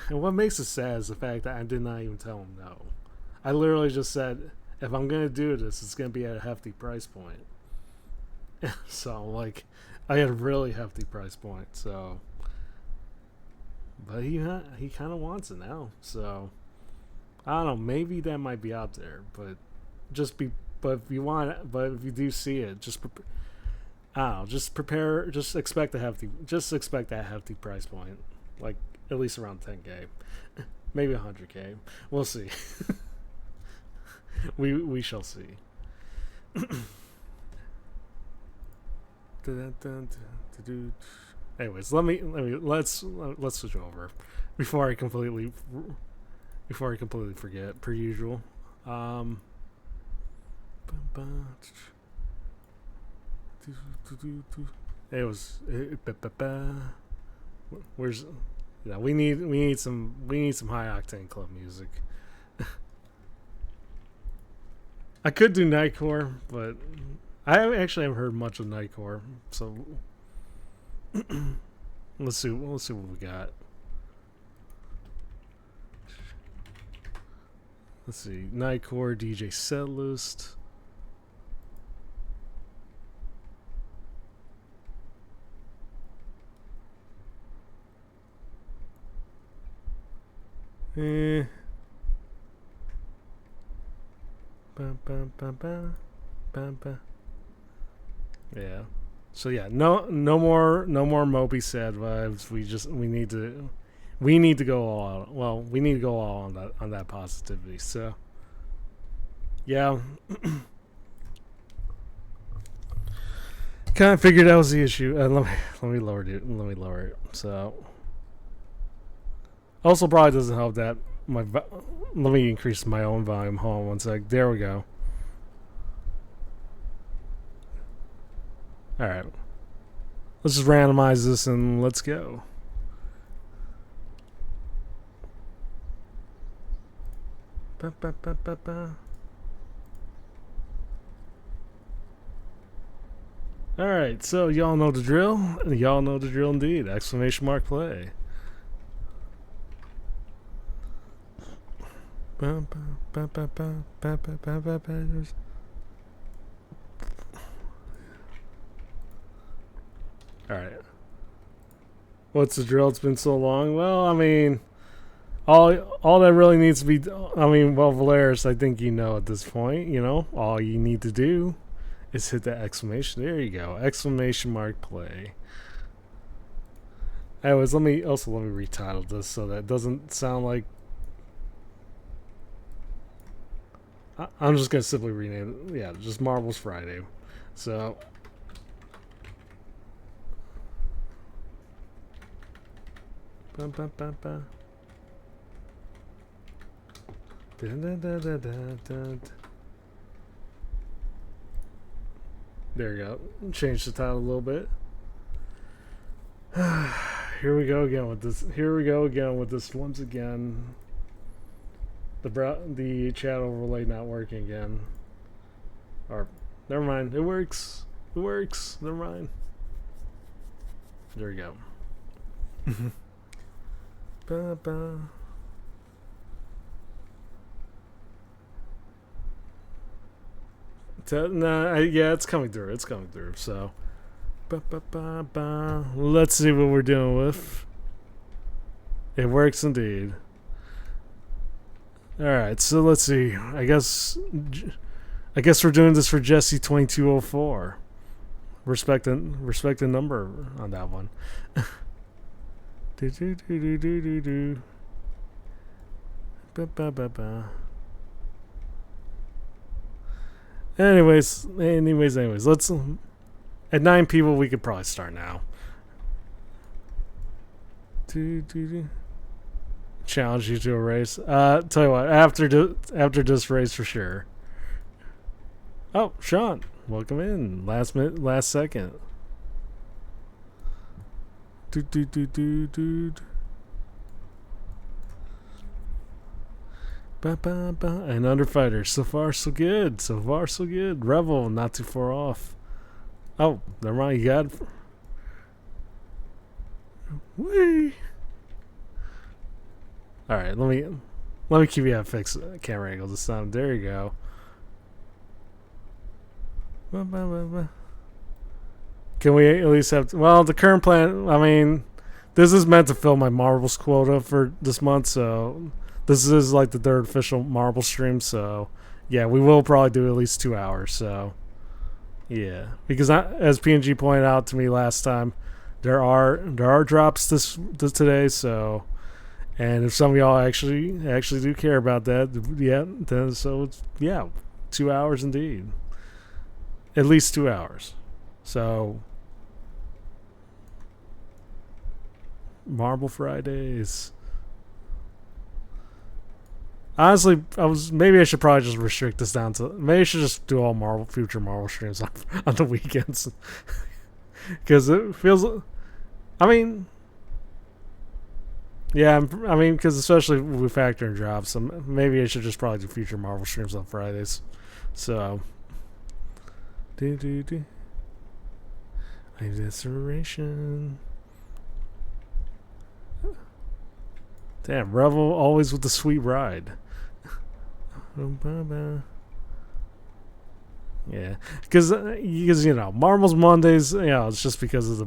what makes it sad is the fact that I did not even tell him no. I literally just said, if I'm gonna do this, it's gonna be at a hefty price point. So like, I had a really hefty price point. So, but he kind of wants it now. So I don't know. Maybe that might be out there, but if you do see it, just prepare. Just expect that hefty price point, like at least around 10K, maybe 100K. We'll see. we shall see. Anyways, let's switch over before I completely forget, per usual. We need some high octane club music. I could do Nightcore, but I actually haven't heard much of Nightcore, so let's see what we got. Let's see, Nightcore DJ setlist. Yeah. So yeah, no more Moby sad vibes. We need to go all out. Well, we need to go all on that positivity. So yeah. Kind of figured that was the issue. Let me lower it. Let me lower it. So also probably doesn't help that let me increase my own volume. Hold on one sec. There we go. Alright. Let's just randomize this and let's go. Alright, so y'all know the drill. Y'all know the drill indeed. Exclamation mark play. Alright. What's the drill? It's been so long. Well, I mean, all that really needs to be... I mean, well, Valeris, I think you know at this point, all you need to do is hit that exclamation. There you go. Exclamation mark play. Anyways, let me retitle this so that it doesn't sound like. I'm just gonna simply rename it. Yeah, just Marbles Friday. So. Ba, ba, ba, ba. Da, da, da, da, da, da. There you go. Change the title a little bit. Here we go again with this. Here we go again with this once again. The chat overlay not working again. Or never mind. It works. It works. Never mind. There we go. Ba, ba. Yeah, it's coming through. It's coming through. So, let's see what we're dealing with. It works indeed. All right, so let's see. I guess we're doing this for Jesse 2204. Respect the number on that one. Do. Ba. Anyways, let's. At 9 people, we could probably start now. Challenge you to a race. Tell you what, after this race for sure. Oh, Sean, welcome in. Last second. And Underfighter, so far so good. So far so good. Revel, not too far off. Oh, never mind. You got. Whee! All right, let me keep you at fixed camera angle this time. There you go. Can we at least have? Well, the current plan. I mean, this is meant to fill my marbles quota for this month, so. This is like the 3rd official Marble stream, so yeah, we will probably do at least 2 hours. So yeah, because as PNG pointed out to me last time, there are drops this today. So, and if some of y'all actually do care about that, yeah, then so it's, yeah, 2 hours indeed, at least 2 hours. So Marble Fridays. Honestly, maybe I should probably just restrict this down to. Maybe I should just do all future Marvel streams on the weekends, because it feels. I mean, yeah, I mean, because especially we factor in drops, so maybe I should just probably do future Marvel streams on Fridays. So, Desperation. Damn, Revel always with the sweet ride. Yeah, because you know, Marbles Mondays, you know, it's just because of the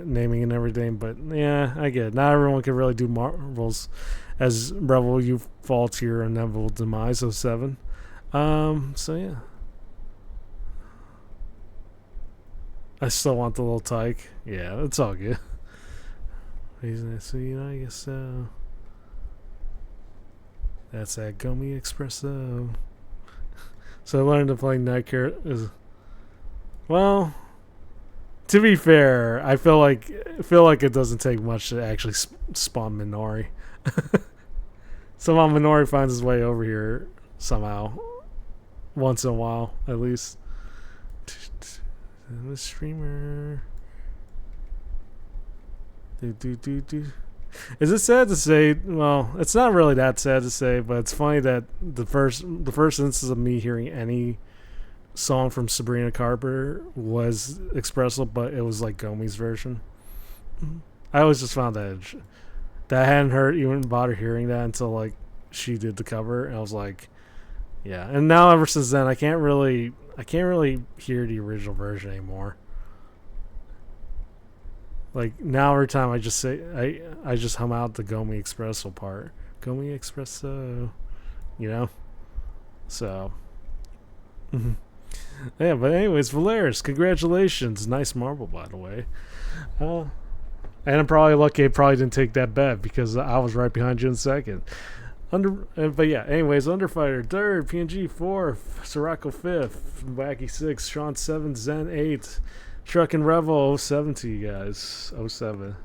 naming and everything. But yeah, I get it. Not everyone can really do Marbles as Revel. You fall to your inevitable demise of 7. So yeah, I still want the little tyke. Yeah, it's all good. So you know, I guess so. That's that Gomi Espresso. So I learned to play Nightcare. Well, to be fair, I feel like it doesn't take much to actually spawn Minori. Somehow Minori finds his way over here somehow, once in a while at least. The streamer. Is it sad to say? Well, it's not really that sad to say, but it's funny that the first instance of me hearing any song from Sabrina Carpenter was Espresso, but it was like Gomi's version. I always just found that I hadn't even bothered hearing that until like she did the cover, and I was like, yeah. And now ever since then, I can't really hear the original version anymore. Like now every time I just say I just hum out the Gomi Espresso part. Gomi Espresso, you know? So yeah, but anyways, Valeris, congratulations. Nice marble, by the way. And I'm probably lucky I probably didn't take that bet because I was right behind you in second. But yeah, anyways, Underfighter third, PNG fourth, Sirocco fifth, Wacky sixth, Sean seventh, Zen eighth, Truck and Revel 07 to you guys. 07.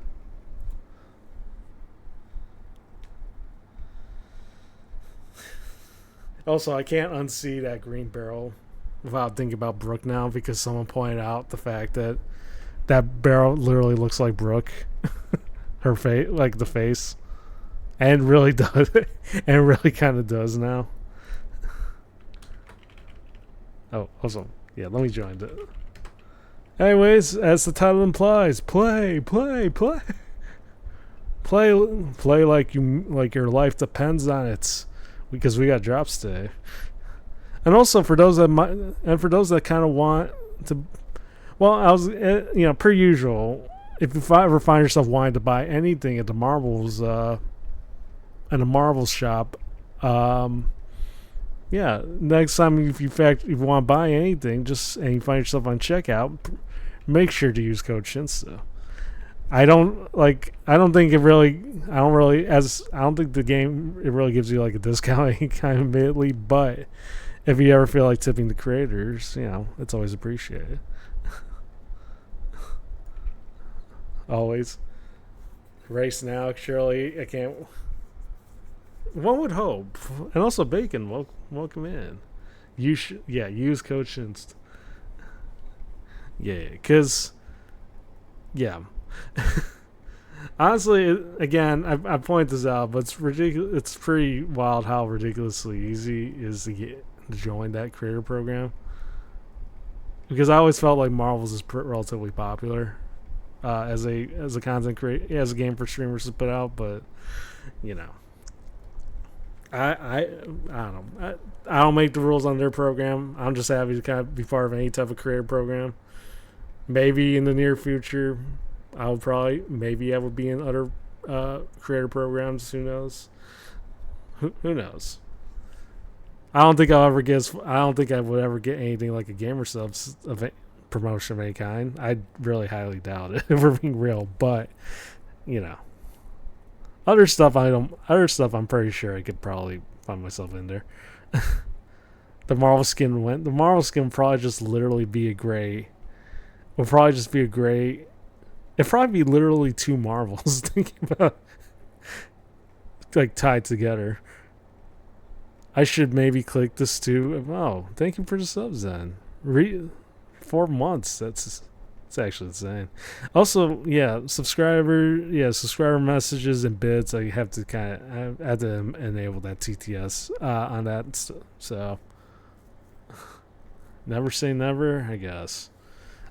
Also, I can't unsee that green barrel without thinking about Brooke now because someone pointed out the fact that that barrel literally looks like Brooke. Her face, like the face. And really does. And really kind of does now. Oh, awesome. Yeah, let me join it. Anyways, as the title implies, play. Play like your life depends on it, because we got drops today. And also for those that kind of want to, well, I was per usual, if you ever find yourself wanting to buy anything at the Marvels in a Marvels shop, yeah, next time if you want to buy anything, and you find yourself on checkout, make sure to use code Shinsta. I don't think the game it really gives you like a discount kind of immediately, but if you ever feel like tipping the creators, it's always appreciated. Always. Race now, Shirley. I can't. One would hope. And also Bacon, welcome in. Use code Shinsta. Yeah, because honestly, again, I point this out, but it's ridiculous. It's pretty wild how ridiculously easy it is to join that creator program. Because I always felt like Marvels is relatively popular as a content creator, as a game for streamers to put out, but I don't know. I don't make the rules on their program. I'm just happy to kind of be part of any type of creator program. Maybe in the near future, I would be in other creator programs. Who knows? Who knows? I don't think I would ever get anything like a Gamer Subs promotion of any kind. I really highly doubt it, if we're being real. But other stuff I'm pretty sure I could probably find myself in there. The Marvel skin would probably just literally be a gray. It'd probably be literally two Marvels thinking about like tied together. I should maybe click this too. Oh, thank you for the subs then. 4 months. That's actually insane. Also, subscriber messages and bits. I have to enable that TTS on that. So never say never, I guess.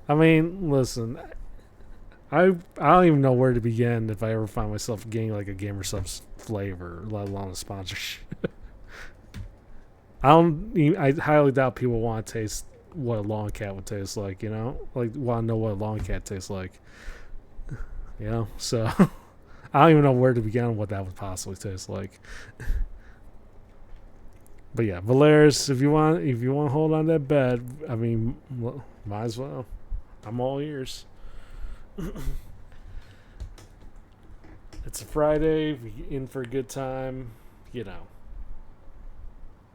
I mean, listen, I don't even know where to begin if I ever find myself getting like a Gamer Subs flavor, let alone a sponsorship. I highly doubt people want to taste what a long cat would taste like, like want to know what a long cat tastes like. So I don't even know where to begin on what that would possibly taste like. But yeah, Valeris, if you want to hold on that bet, I mean, might as well. I'm all ears. It's a Friday. We in for a good time.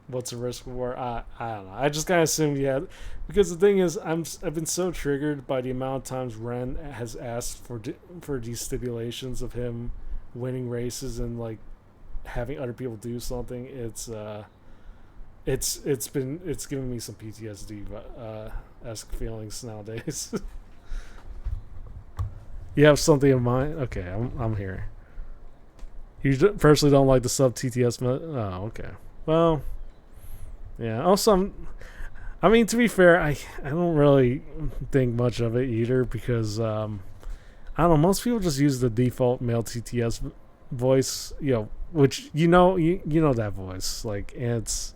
What's the risk reward? I don't know. I just kind of assumed because the thing is, I've been so triggered by the amount of times Ren has asked for these stipulations of him winning races and like having other people do something. It's giving me some PTSD esque feelings nowadays. You have something in mind? Okay, I'm here. You personally don't like the sub TTS oh, okay. Well, yeah. Also, I mean, to be fair, I don't really think much of it either because I don't know. Most people just use the default male TTS voice, which you know that voice, like, and it's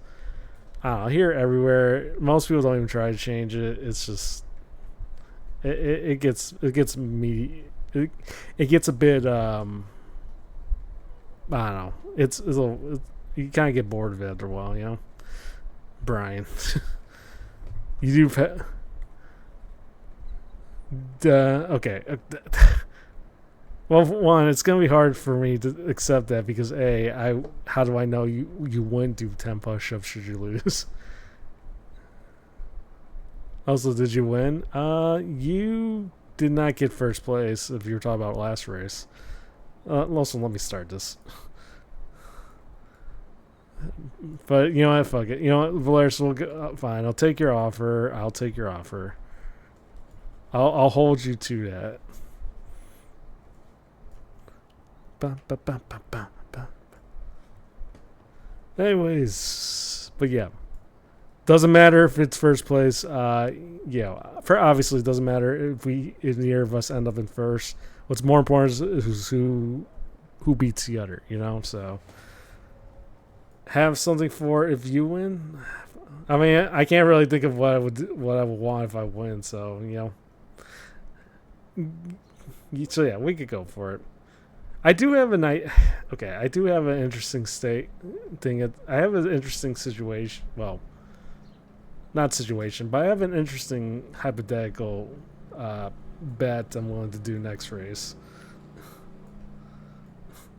I hear it everywhere. Most people don't even try to change it. It's just it gets me. It gets a bit I don't know. It's a little. You kind of get bored of it after a while, Brian. You do. Okay. Well, for one, it's gonna be hard for me to accept that because how do I know you wouldn't do 10 push-ups should you lose? Also, did you win? You did not get first place if you were talking about last race. Also, let me start this. But you know what? Fuck it. You know what, Valeris, we'll go, fine. I'll take your offer. I'll hold you to that. Ba, ba, ba, ba, ba, ba. Anyways, but yeah, doesn't matter if it's first place. For obviously it doesn't matter if either of us end up in first. What's more important is who beats the other. You know, so have something for if you win. I mean, I can't really think of what I would want if I win. So so yeah, we could go for it. I do have a night. Okay, I do have an interesting I have an interesting situation. Well, not situation, but I have an interesting hypothetical bet I'm willing to do next race.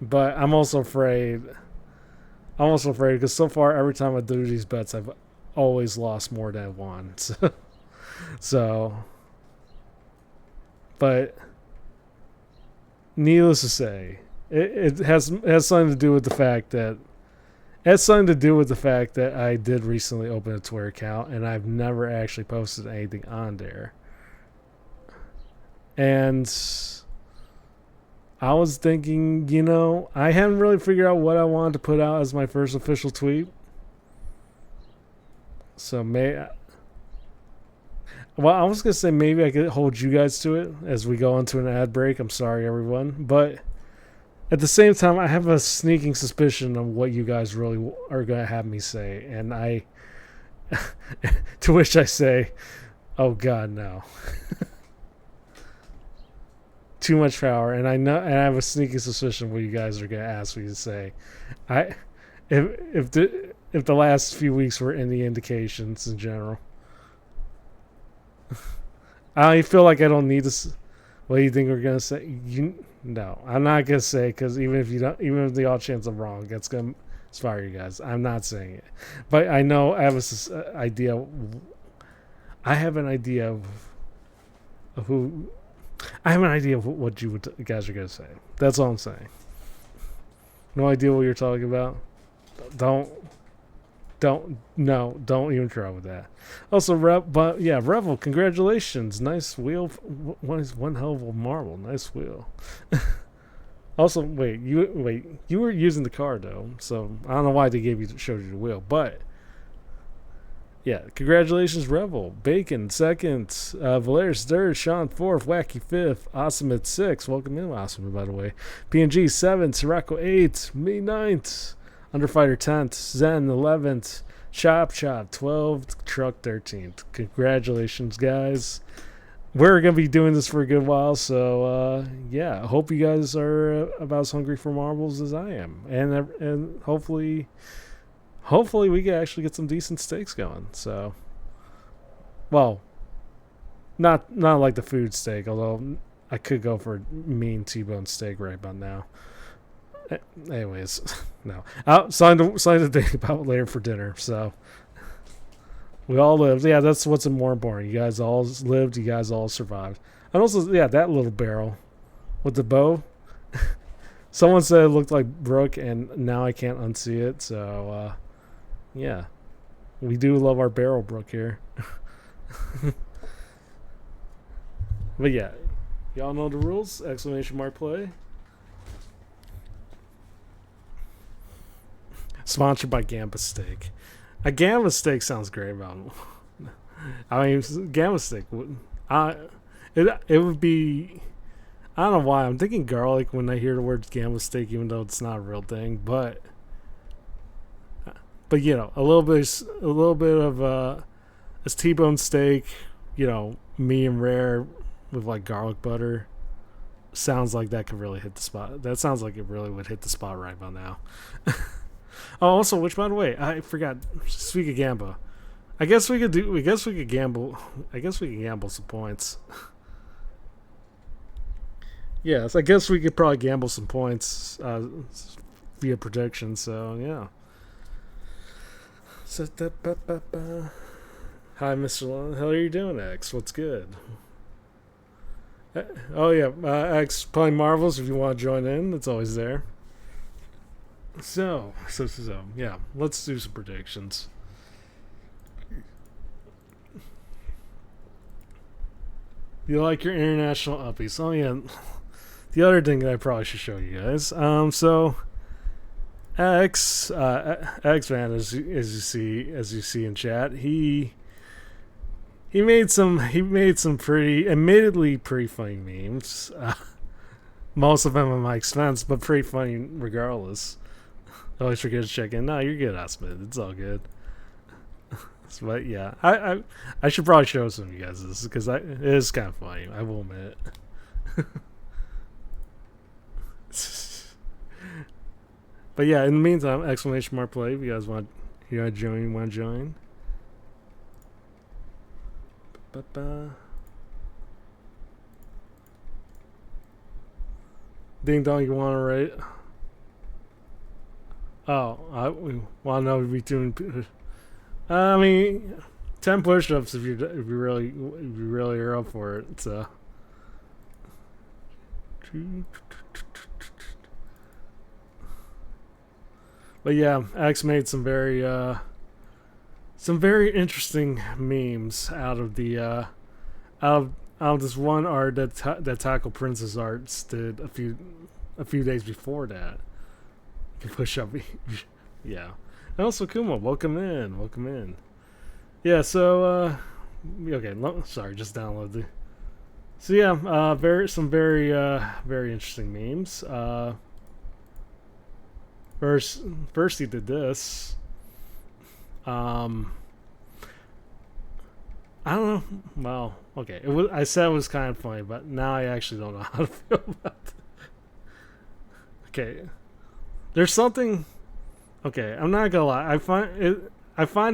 But I'm also afraid because so far every time I do these bets, I've always lost more than one. So, but needless to say, it has something to do with the fact that I did recently open a Twitter account and I've never actually posted anything on there. And I was thinking, I hadn't really figured out what I wanted to put out as my first official tweet. So I was going to say maybe I could hold you guys to it as we go into an ad break. I'm sorry, everyone. But at the same time, I have a sneaking suspicion of what you guys really are going to have me say. And to which I say, oh God, no. Too much power. And I have a sneaking suspicion what you guys are going to ask me to say. If the last few weeks were any indications in general. I feel like I don't need to. What do you think we're gonna say? No, I'm not gonna say because even if the odd chance I'm wrong, that's gonna inspire you guys. I'm not saying it, but I know I have this idea. I have an idea of who. I have an idea of what you guys are gonna say. That's all I'm saying. No idea what you're talking about. Don't even try with that. Also, Revel, congratulations, nice wheel. One hell of a marble, nice wheel. Also, you were using the car though, so I don't know why they showed you the wheel, but yeah, congratulations, Revel, Bacon second, Valeris third, Sean fourth, Wacky fifth, Awesome at sixth. Welcome in, Awesome, by the way. PNG seventh, Sirocco eighth, me ninth. Underfighter 10th, Zen 11th, Chop 12th, Truck 13th. Congratulations, guys. We're going to be doing this for a good while, so I hope you guys are about as hungry for marbles as I am. And hopefully we can actually get some decent steaks going. So, well, not like the food steak, although I could go for a mean T-bone steak right about now. Anyways, no. Something to think about later for dinner. So we all lived. Yeah, that's what's more important. You guys all lived. You guys all survived. And also, that little barrel with the bow. Someone said it looked like Brooke, and now I can't unsee it. So, we do love our barrel Brooke here. But yeah, y'all know the rules. ! Play. Sponsored by Gamba Steak. A Gamba Steak sounds great, man. I mean, Gamba Steak it would be. I don't know why I'm thinking garlic when I hear the word Gamba Steak, even though it's not a real thing. But a little bit of a T-bone steak, medium rare with like garlic butter. Sounds like that could really hit the spot. That sounds like it really would hit the spot right about now. Oh, also, which, by the way, I forgot. Speak of Gamba, I guess we could gamble. I guess we could gamble some points. Yes, I guess we could probably gamble some points via prediction. So yeah. Hi, Mr. Long. How are you doing, X? What's good? Oh yeah, X playing Marvels. If you want to join in, it's always there. So, yeah. Let's do some predictions. You like your international uppies? Oh yeah. The other thing that I probably should show you guys. So X Van, as you see in chat, he made some pretty, admittedly pretty funny memes. Most of them at my expense, but pretty funny regardless. I always forget to check in. No, you're good, Asmith. It's all good. But yeah, I should probably show some of you guys this because it is kind of funny. I will admit. But yeah, in the meantime, exclamation mark play. If you guys want to join. Ding dong, you want to rate? Oh, we want to know if we doing. I mean, 10 push-ups if you really are up for it. So. But yeah, X made some very interesting memes out of the out of this one art that Tackle Princess Arts did a few days before that. You can push up, yeah. And also Kuma, welcome in. Yeah, so okay, sorry, just download. So yeah, very interesting memes. First he did this. I don't know. Well, okay. I said it was kind of funny, but now I actually don't know how to feel about it. Okay. There's something. Okay, I'm not gonna lie. I find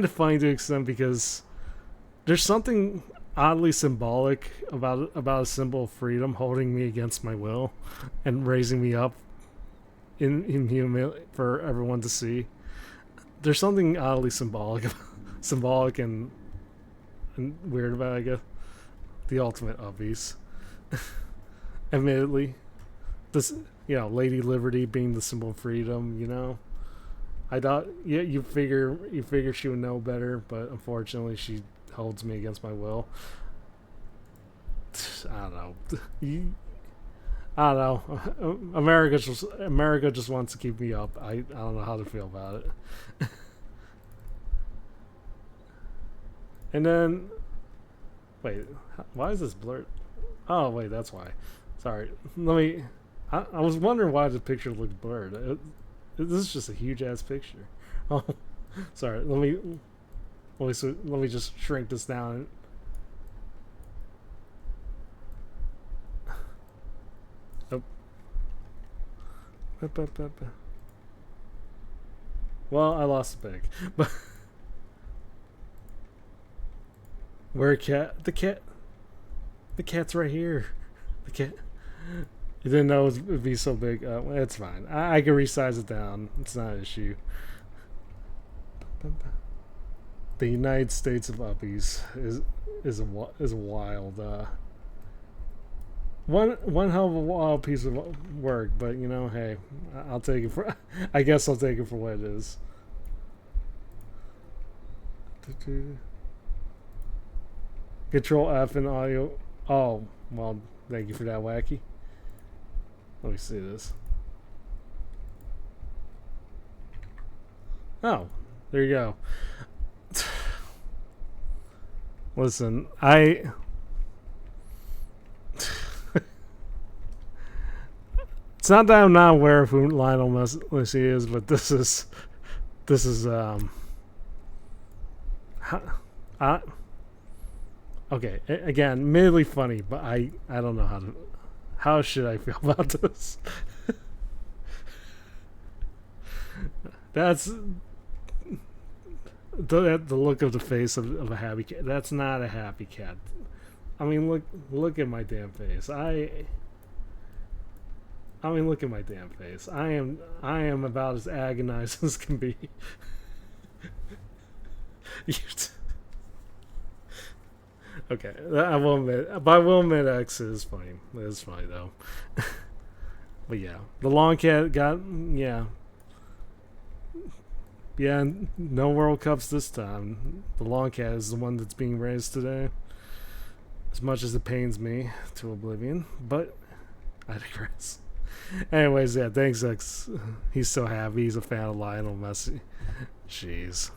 it funny to extent because there's something oddly symbolic about a symbol of freedom holding me against my will and raising me up in humility for everyone to see. There's something oddly symbolic and weird about, I guess, the ultimate obvious. Admittedly, this, Lady Liberty being the symbol of freedom. I thought, yeah, you figure she would know better, but unfortunately she holds me against my will. I don't know. I don't know. America just wants to keep me up. I don't know how to feel about it. And then, wait, why is this blurred? Oh wait, that's why. Sorry. I was wondering why the picture looked blurred. This is just a huge ass picture. Oh, sorry. Let me just shrink this down. Well, I lost the pic, but where cat? The cat's right here. The cat. You didn't know it would be so big. It's fine. I can resize it down. It's not an issue. The United States of Uppies is a wild. One hell of a wild piece of work, but hey, I'll take it for. I guess I'll take it for what it is. Control F in audio. Oh, well, thank you for that, Wacky. Let me see this. Oh, there you go. Listen, it's not that I'm not aware of who Lionel Messi is, but this is okay. Again, admittedly funny, but I don't know how should I feel about this. That's the look of the face of a happy cat. That's not a happy cat. I mean, look at my damn face. I mean, look at my damn face. I am about as agonized as can be. Okay, I will admit. But I will admit, X is funny. It is funny though. But yeah, the long cat got yeah. No World Cups this time. The long cat is the one that's being raised today. As much as it pains me to oblivion, but I digress. Anyways, yeah, thanks X. He's so happy. He's a fan of Lionel Messi. Jeez.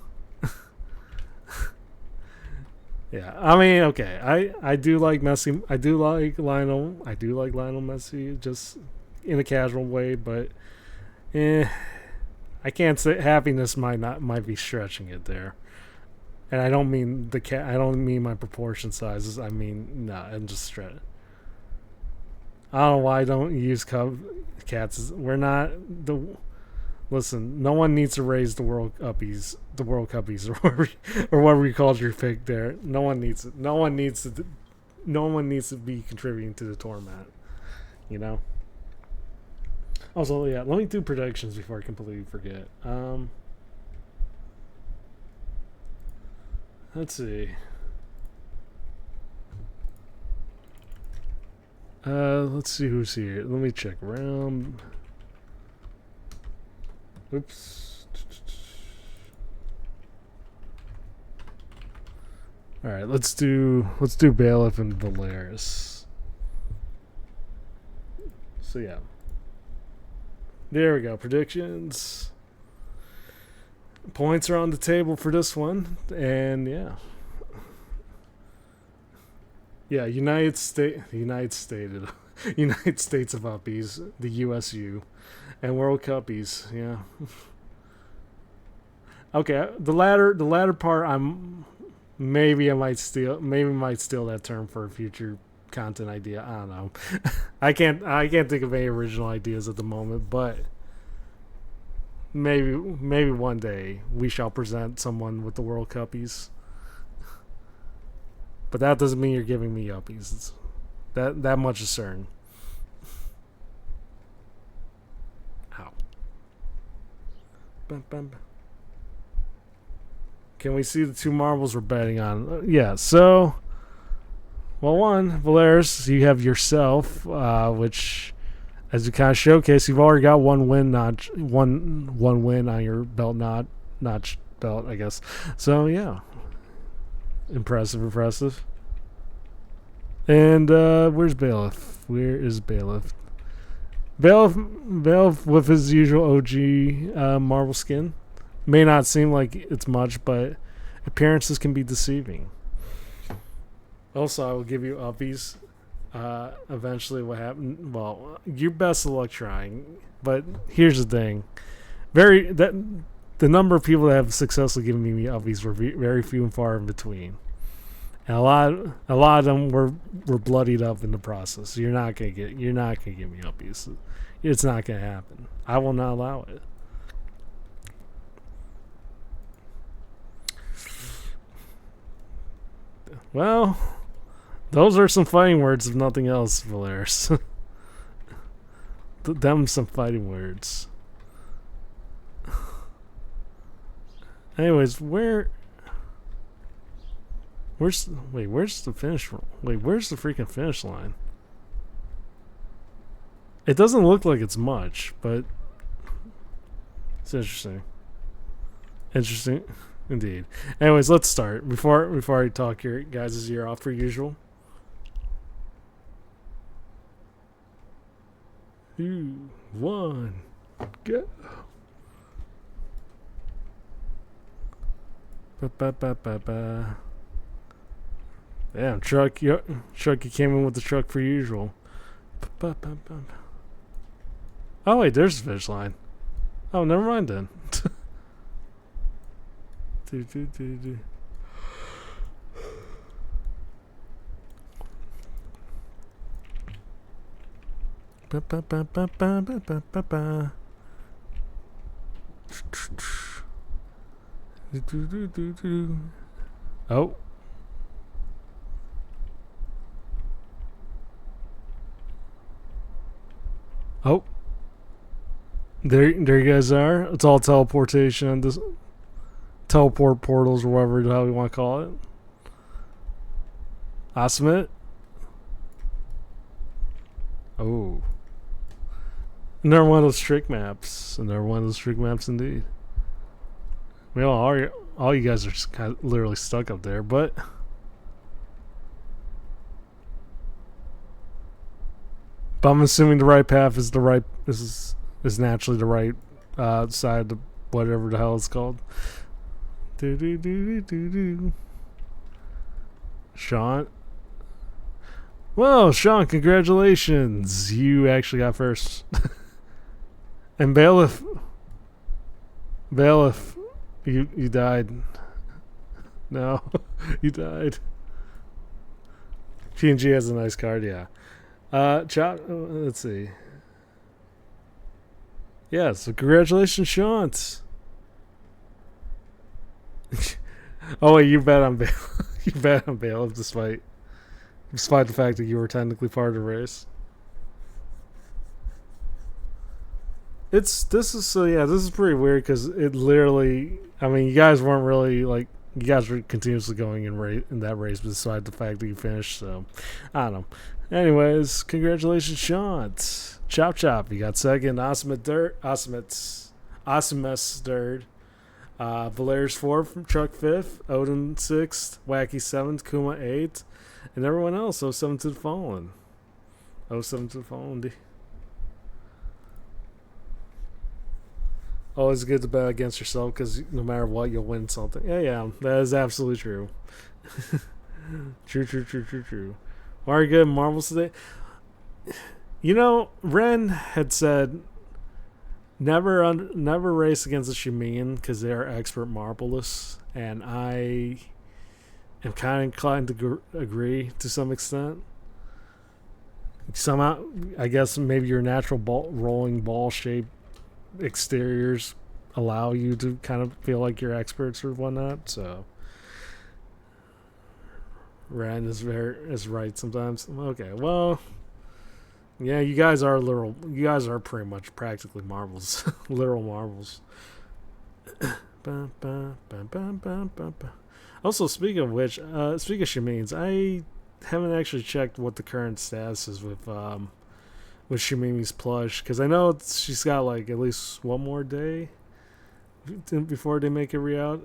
Yeah, I mean, okay, I do like Messi. I do like Lionel. I do like Lionel Messi, just in a casual way. But, I can't say happiness might be stretching it there. And I don't mean I don't mean my proportion sizes. I mean, I'm just stretching. I don't know why I don't use cats. We're not the. Listen, no one needs to raise the World Cuppies, or whatever you called your pick there. No one needs it. No one needs to be contributing to the tournament. You know. Also, yeah, let me do predictions before I completely forget. Let's see. Let's see who's here. Let me check around. Oops. All right, let's do Bailiff and Valeris. So yeah. There we go. Predictions. Points are on the table for this one, and yeah. Yeah, United States of Uppies, the USU, and World Cuppies, yeah. Okay, the latter part I might steal that term for a future content idea. I don't know. I can't think of any original ideas at the moment, but maybe one day we shall present someone with the World Cuppies. But that doesn't mean you're giving me uppies. It's that much is certain. Ow. Bum, bum. Can we see the two marbles we're betting on? Yeah, so... Well, one, Valeris, you have yourself, which, as you kind of showcase, you've already got one win on your belt notch belt, I guess. So, yeah. Impressive. And where's Bailiff? Where is Bailiff? Bailiff with his usual OG marble skin. May not seem like it's much, but appearances can be deceiving. Also, I will give you uppies. Eventually, what happened? Well, your best of luck trying. But here's the thing: the number of people that have successfully given me uppies were very few and far in between, and a lot of them were bloodied up in the process. You're not gonna give me uppies. It's not gonna happen. I will not allow it. Well, those are some fighting words, if nothing else, Valeris. Them some fighting words. Anyways, where's the finish? Where's the freaking finish line? It doesn't look like it's much, but it's interesting. Interesting, indeed. Anyways, let's start. Before I talk your guys' ear off for usual. 2, 1, go. Ba. Damn, truck, you came in with the truck for usual. Oh wait, there's the finish line. Oh, never mind then. Oh. Oh, There you guys are. It's all teleportation. This teleport portals, or whatever the hell you want to call it. Osmit. Oh. Another one of those trick maps. Another one of those trick maps, indeed. Well, all you guys are just kind of literally stuck up there, but. But I'm assuming the right path is the right. Is naturally the right side of whatever the hell it's called. Do do do do do. Sean. Whoa, Sean! Congratulations! You actually got first. And Bailiff, you died. No, you died. PNG has a nice card, yeah. Chop. Let's see. Yeah, so congratulations, Sean. Oh wait, you bet on Bailiff. You bet on Bailiff despite the fact that you were technically part of the race. This is pretty weird because it literally. I mean, you guys weren't really like. You guys were continuously going in that race, despite the fact that you finished. So, I don't know. Anyways, congratulations, Sean. Chop, you got second. Awesomus third. Valerius fourth, Truck fifth, Odin sixth, Wacky seventh, Kuma eighth, and everyone else. 07 to the Fallen. 07 to the Fallen. Always good to bet against yourself because no matter what, you'll win something. Yeah, that is absolutely true. True. Why are you good at marbles today? You know, Ren had said never race against the Shimian because they are expert marblers, and I am kind of inclined to agree to some extent. Somehow, I guess maybe your natural rolling ball shape exteriors allow you to kind of feel like you're experts or whatnot. So Ren is right sometimes. Okay, well, yeah, you guys are pretty much practically marbles, literal marbles. Also, speaking of which, speaking of Shimeen's, I haven't actually checked what the current status is with Shimimi's plush, because I know she's got like at least one more day before they make it re-out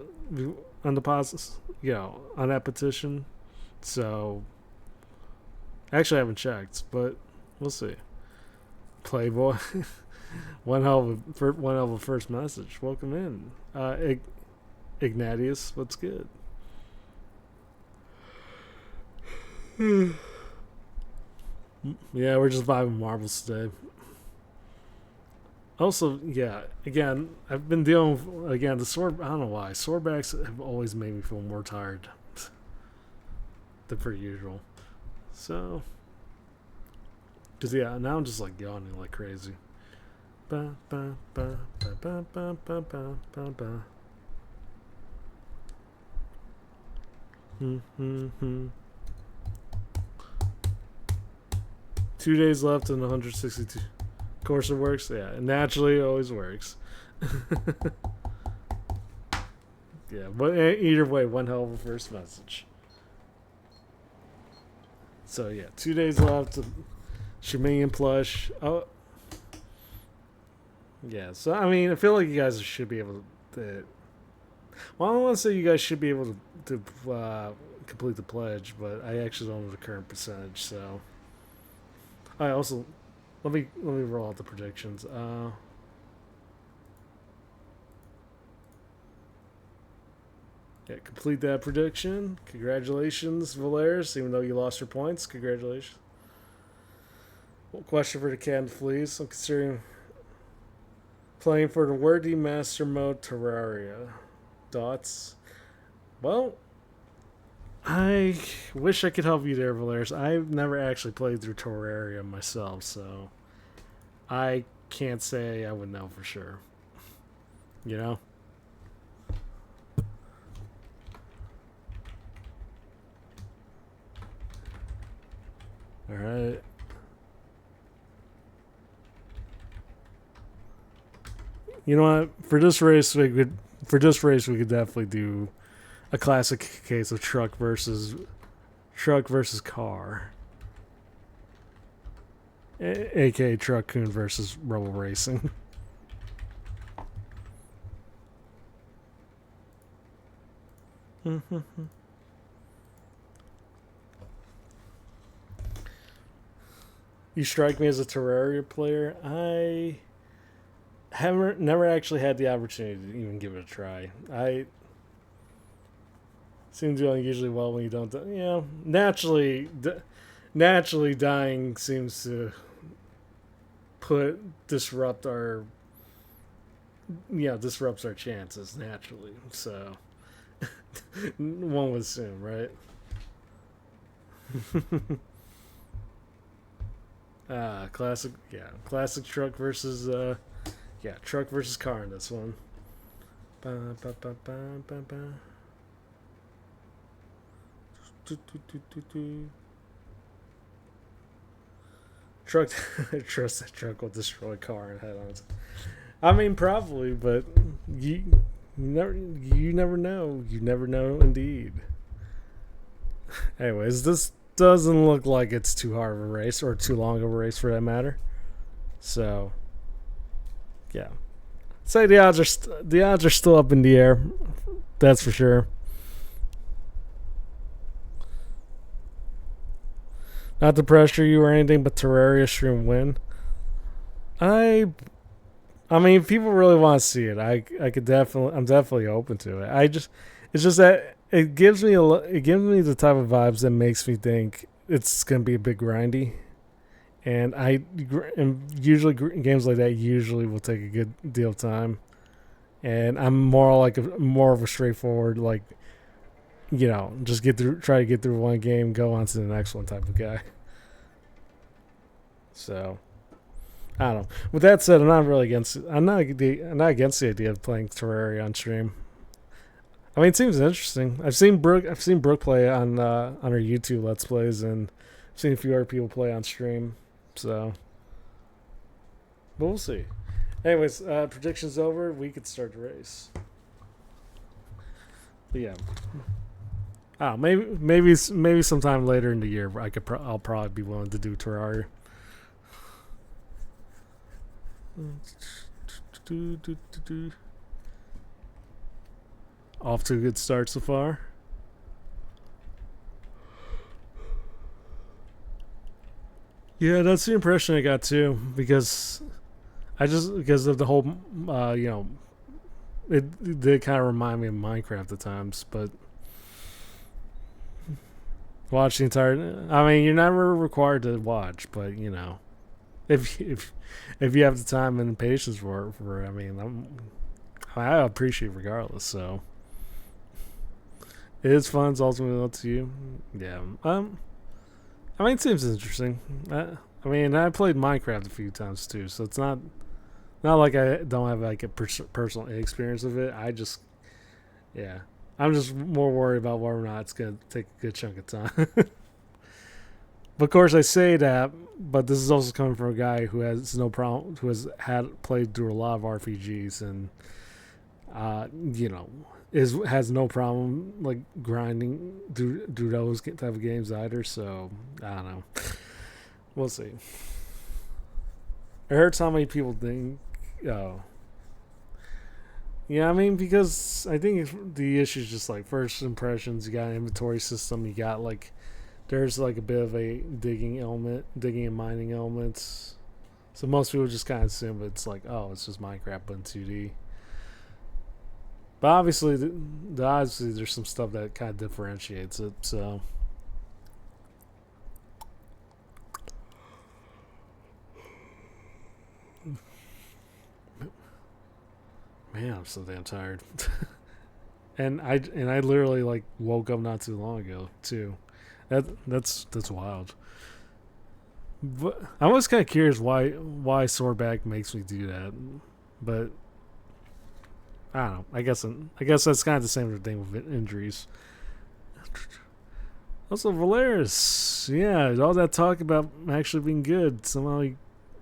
on deposits, on that petition. So, actually, I haven't checked, but we'll see. Playboy, one hell of a first message. Welcome in, Ignatius. What's good? Yeah, we're just vibing marbles today. Also, yeah, again, I've been dealing with, again, I don't know why, swordbacks have always made me feel more tired than per usual. So, because, yeah, now I'm just, like, yawning like crazy. Ba, ba, ba, ba, ba, ba, ba, ba, ba, ba. 2 days left in 162. Of course it works. Yeah, it naturally always works. Yeah, but either way, one hell of a first message. So yeah, 2 days left. Shimanian plush. Oh, yeah. So I mean, I feel like you guys should be able to. Well, I don't want to say you guys should be able to complete the pledge, but I actually don't know the current percentage. So. I also let me roll out the predictions. Yeah, complete that prediction. Congratulations, Valerius. Even though you lost your points, congratulations. Well, question for the Cat and Fleas. I'm considering playing for the Wordy Master Mode Terraria. Dots. Well, I wish I could help you there, Valerius. I've never actually played through Terraria myself, so I can't say I would know for sure. You know? Alright. You know what? For this race we could definitely do a classic case of truck versus car. AKA Truck Coon versus Rebel Racing. You strike me as a Terraria player. I haven't never actually had the opportunity to even give it a try. I seem to do unusually well when you don't. Naturally dying seems to disrupts our chances naturally. So one would assume, right? Classic truck versus truck versus car in this one. Ba, ba, ba, ba, ba, ba. Do, do, do, do, do. Truck, trust that truck will destroy car and head on. I mean, probably, but you never know. You never know, indeed. Anyways, this doesn't look like it's too hard of a race, or too long of a race for that matter. So, yeah, say the odds are still up in the air. That's for sure. Not to pressure you or anything, but Terraria stream win. I mean, if people really want to see it, I'm definitely open to it. It's just that it gives me the type of vibes that makes me think it's gonna be a bit grindy, and usually games like that usually will take a good deal of time, and I'm more of a straightforward, like, just try to get through one game, go on to the next one type of guy. So I don't know. With that said, I'm not against the idea of playing Terraria on stream. I mean, it seems interesting. I've seen Brooke play on her YouTube Let's Plays, and I've seen a few other people play on stream. So, but we'll see. Anyways, predictions over. We could start the race. But yeah. Maybe sometime later in the year I'll probably be willing to do Terraria. Off to a good start so far. Yeah, that's the impression I got too, because of the whole, it did kind of remind me of Minecraft at times, but watch the entire. I mean, you're never required to watch, but if you have the time and patience for it, I mean, I appreciate it regardless. So it is fun. It's ultimately up to you. Yeah. I mean, it seems interesting. I mean, I played Minecraft a few times too, so it's not like I don't have like a personal experience of it. I'm just more worried about whether or not it's gonna take a good chunk of time. But of course, I say that, but this is also coming from a guy who has no problem, who has played through a lot of RPGs, and has no problem like grinding through those type of games either. So I don't know. We'll see. It hurts how many people think. Oh, yeah. I mean, because I think the issue is just like first impressions. You got an inventory system. You got like. There's like a bit of a digging and mining elements. So most people just kind of assume it's like, oh, it's just Minecraft but in 2D. But obviously, there's some stuff that kind of differentiates it. So, man, I'm so damn tired. and I literally like woke up not too long ago too. That's wild. But I was kind of curious why sore back makes me do that, but I don't know. I guess that's kind of the same thing with injuries. Also, Valeris, yeah, all that talk about actually being good, somehow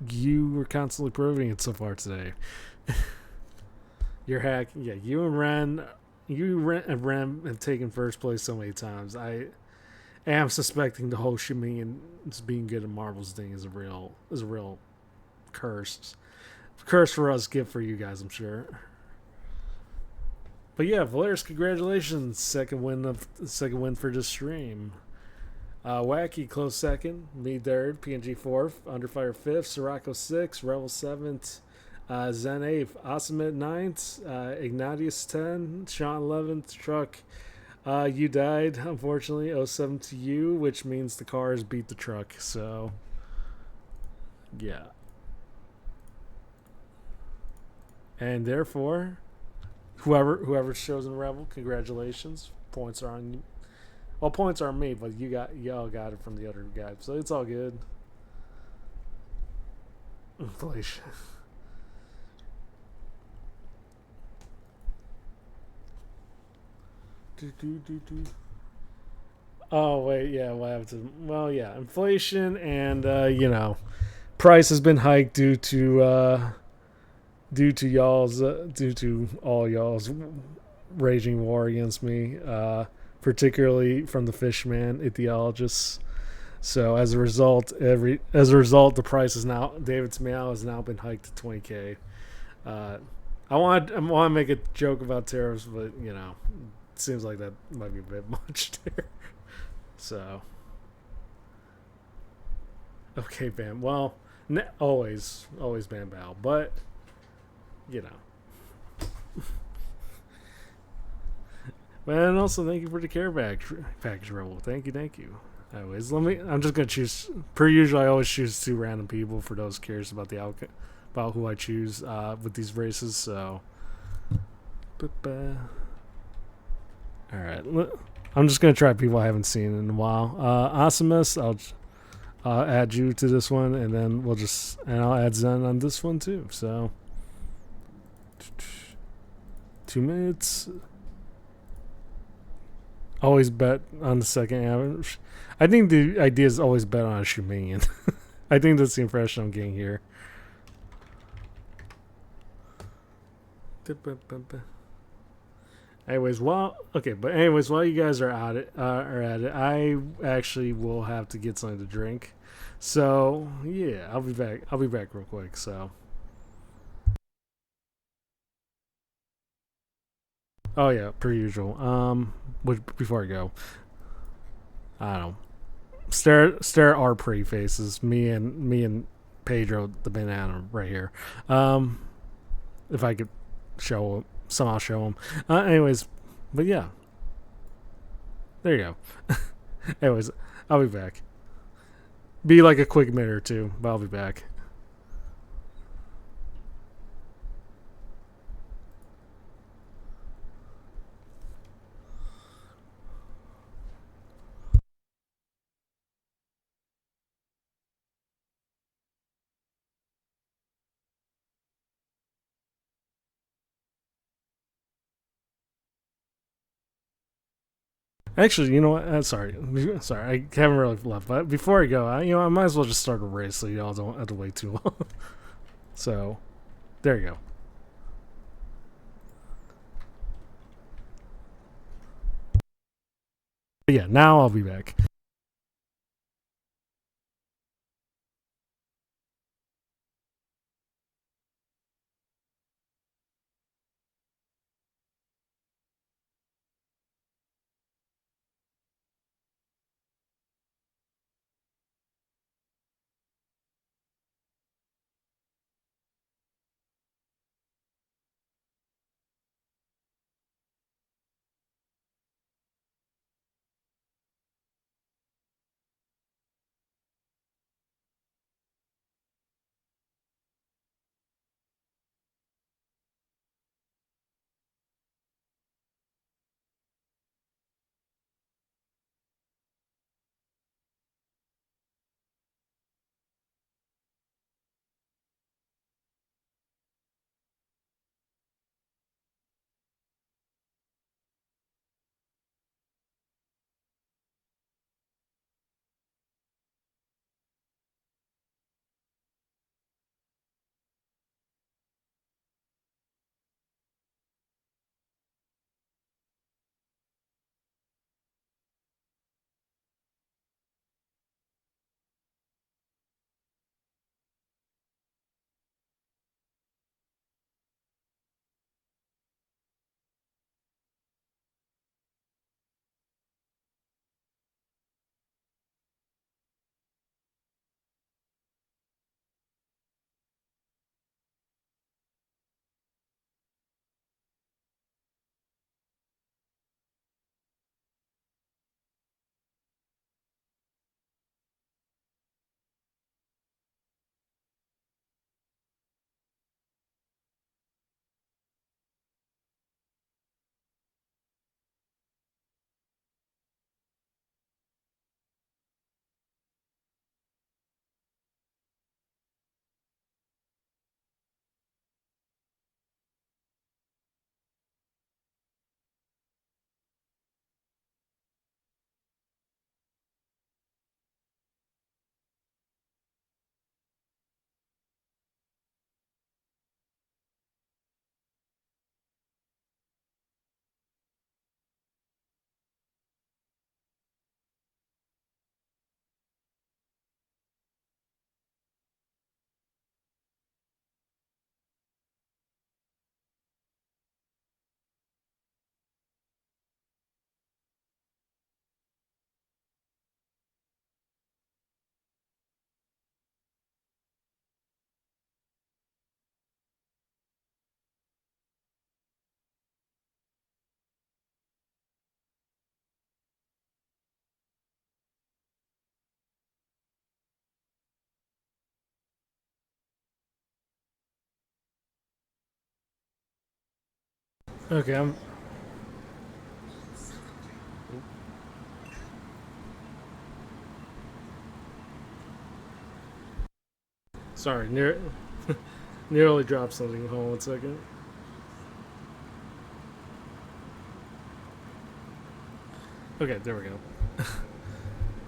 you were constantly proving it so far today. You're hack. Yeah, you and Ren have taken first place so many times. I am suspecting the whole Shimi and being good at marbles thing is a real curse. Curse for us, gift for you guys, I'm sure. But yeah, Valeris, congratulations! Second win for the stream. Wacky close second, me third, PNG fourth, Underfire fifth, Sirocco sixth, Rebel seventh, Zen eighth, Asimit ninth, Ignatius 10, Sean 11th, Truck. You died, unfortunately, 07 to you, which means the cars beat the truck. So, yeah. And therefore, whoever's chosen Rebel, congratulations. Points are on you. Well, points are on me, but y'all got it from the other guy, so it's all good. Inflation. Oh wait, yeah, what happened to? Well, yeah, inflation and price has been hiked due to all y'all's raging war against me, particularly from the fishman ideologists. So the price is now David's meow has now been hiked to 20K. I want to make a joke about tariffs, but it seems like that might be a bit much there. So okay, Bam. Well, always Bam Bow, but you know. And also, thank you for the care package Rebel. Thank you. Anyways, I'm just gonna choose. Per usual, I always choose two random people for those curious about the outcome, about who I choose with these races. So, all right. I'm just gonna try people I haven't seen in a while. Awesomeness, I'll add you to this one, and then I'll add Zen on this one too. So, 2 minutes. Always bet on the second average. I think the idea is always bet on a Shumian. I think that's the impression I'm getting here. Anyways, while you guys are at it, I actually will have to get something to drink. So yeah, I'll be back. I'll be back real quick. So. Oh yeah, per usual. Before I go, I don't know. Stare at our pretty faces. Me and Pedro the banana right here. If I could somehow show him. Anyways, but yeah, there you go. Anyways, I'll be back. Be like a quick minute or two, but I'll be back. Actually, you know what? Sorry, I haven't really left. But before I go, I might as well just start a race so y'all don't have to wait too long. So, there you go. But yeah, now I'll be back. Okay, I'm. Sorry, nearly dropped something. Hold on 1 second. Okay, there we go.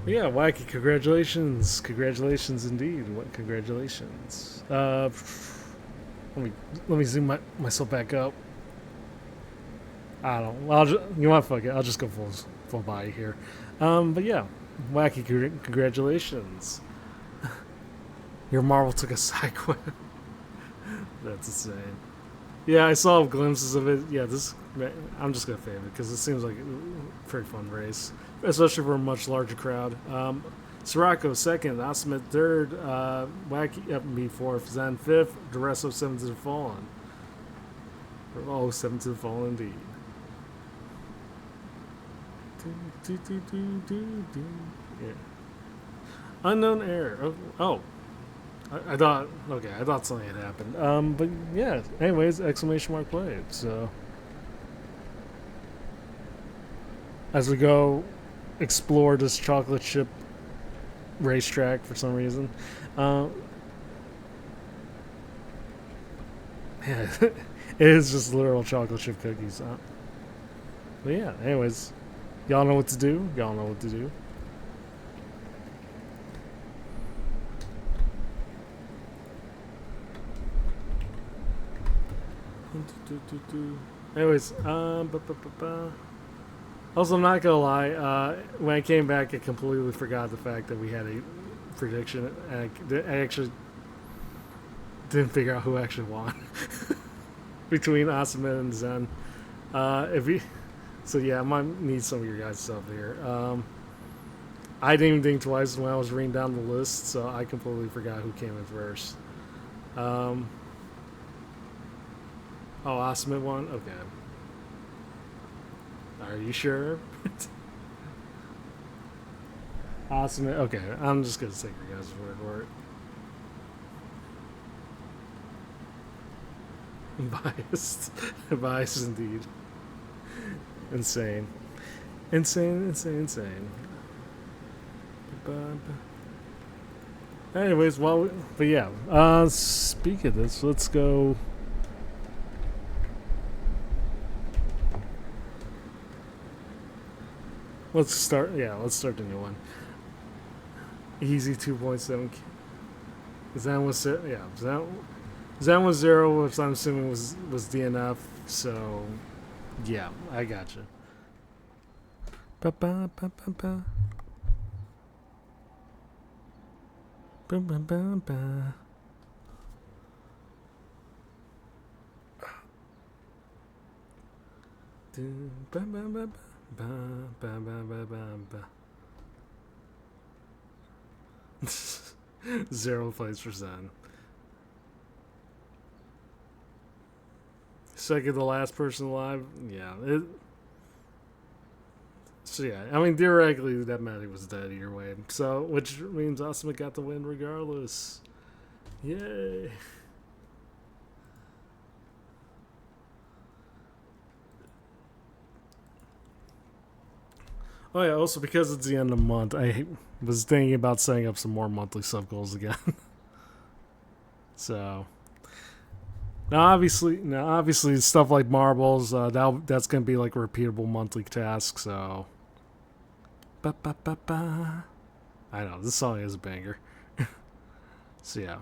Yeah, Wacky, congratulations indeed. What congratulations? Let me zoom myself back up. I don't. I'll just, you know what? Fuck it. I'll just go full body here. But yeah, Wacky, congratulations. Your Marvel took a side quest. That's insane. Yeah, I saw glimpses of it. Yeah, I'm just gonna fave it because it seems like a pretty fun race, especially for a much larger crowd. Sirocco second, Osmond third, Wacky up me fourth, Zen fifth, Duresso seventh to the Fallen. Oh, seventh to the Fallen indeed. Yeah. Unknown error. Oh. I thought, okay, I thought something had happened. But yeah, anyways, exclamation mark played. So, as we go explore this chocolate chip racetrack for some reason, yeah, it is just literal chocolate chip cookies. But yeah, anyways, y'all know what to do. Y'all know what to do. Anyways, also, I'm not gonna lie. When I came back, I completely forgot the fact that we had a prediction, and I actually didn't figure out who actually won between Asuma and Zen. So yeah, I might need some of your guys' stuff here. I didn't even think twice when I was reading down the list, so I completely forgot who came in first. Oh, Asuma won? Okay. Are you sure? Asuma, okay. I'm just gonna take your guys' word for it. Biased. Biased indeed. Insane. Insane. Anyways, but yeah. Speak of this, let's go. Let's start the new one. Easy 2.7. Zen was Zen was 0, which I'm assuming was DNF. So yeah, I gotcha. Ba ba ba ba ba. Ba ba ba ba. Ba ba ba ba. Ba, ba, ba, ba, ba, ba. 0 plays for Zen. Second to last person alive. Yeah. So yeah, I mean theoretically that meant he was dead either way. So which means Asuma got the win regardless. Yay. Oh yeah, also because it's the end of the month, I was thinking about setting up some more monthly sub goals again. So now obviously stuff like marbles, that's gonna be like a repeatable monthly task. So, ba ba ba ba. I know this song is a banger. So yeah,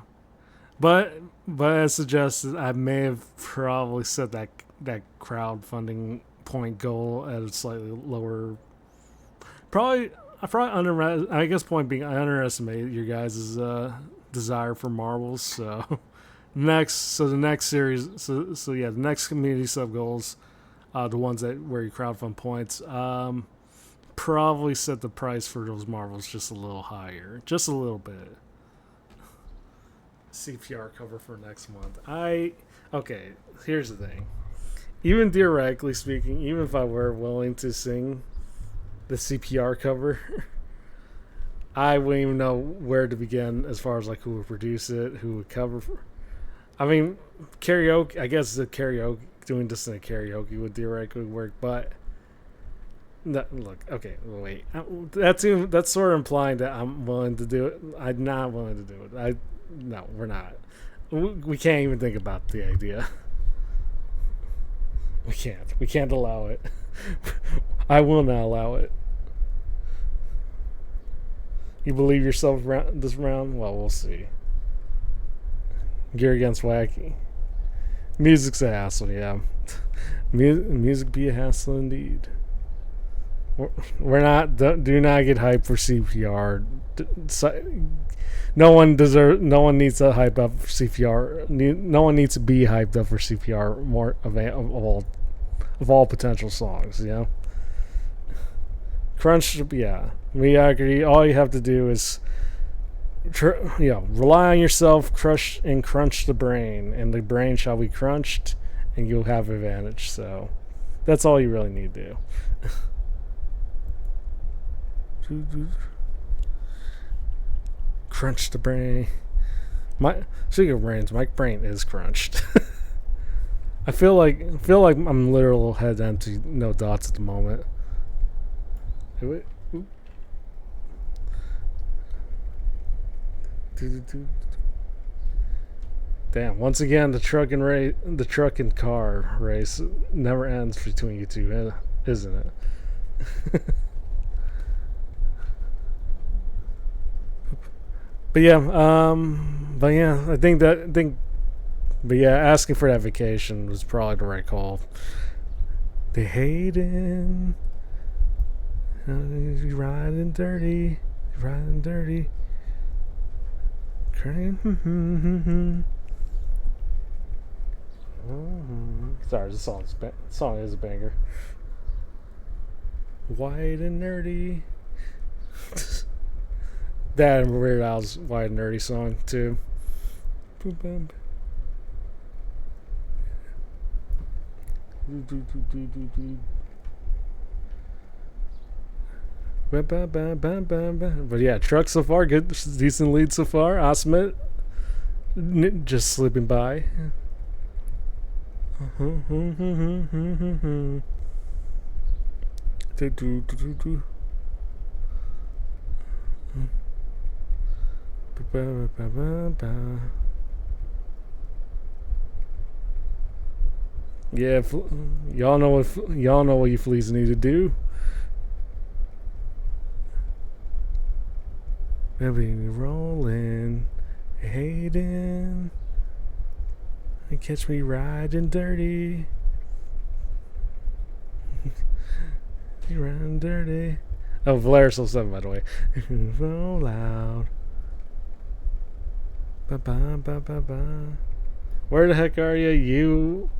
but as suggested, I may have probably set that crowdfunding point goal at a slightly lower. I guess point being, I underestimated your guys' desire for marbles. So the next series, so yeah, the next community sub goals, the ones where you crowdfund points, probably set the price for those marbles just a little higher, just a little bit. CPR cover for next month. Okay. Here's the thing. Even theoretically speaking, even if I were willing to sing the CPR cover, I wouldn't even know where to begin as far as like who would produce it, who would cover. I mean, karaoke. I guess the karaoke doing this in a karaoke would theoretically work, but no, look, okay, wait. That's sort of implying that I'm willing to do it. I'm not willing to do it. No, we're not. We can't even think about the idea. We can't. We can't allow it. I will not allow it. You believe yourself this round? Well, we'll see. Gear against Wacky. Music's a hassle, yeah. Music be a hassle indeed. We're not. Do not get hyped for CPR. No one needs to hype up for CPR. No one needs to be hyped up for CPR. More of all potential songs, you know. Crunch, yeah. Mediocrity. All you have to do is, rely on yourself. Crunch the brain, and the brain shall be crunched, and you'll have advantage. So, that's all you really need to do. Crunch the brain. Speaking of brains, my brain is crunched. I feel like I'm literal head empty, no dots at the moment. Damn! Once again, the truck and car race never ends between you two, isn't it? But yeah, asking for that vacation was probably the right call. They hating, you riding dirty, Sorry, the song is a banger. White and nerdy. That and Weird Al's White and Nerdy song too. But yeah, truck so far, good, decent lead so far. Osmit just slipping by. Yeah, y'all know what you fleas need to do. Maybe rolling, hating, and catch me riding dirty. You riding dirty. Oh, Valerius 07, by the way. So loud. Ba-ba-ba-ba-ba. Where the heck are you?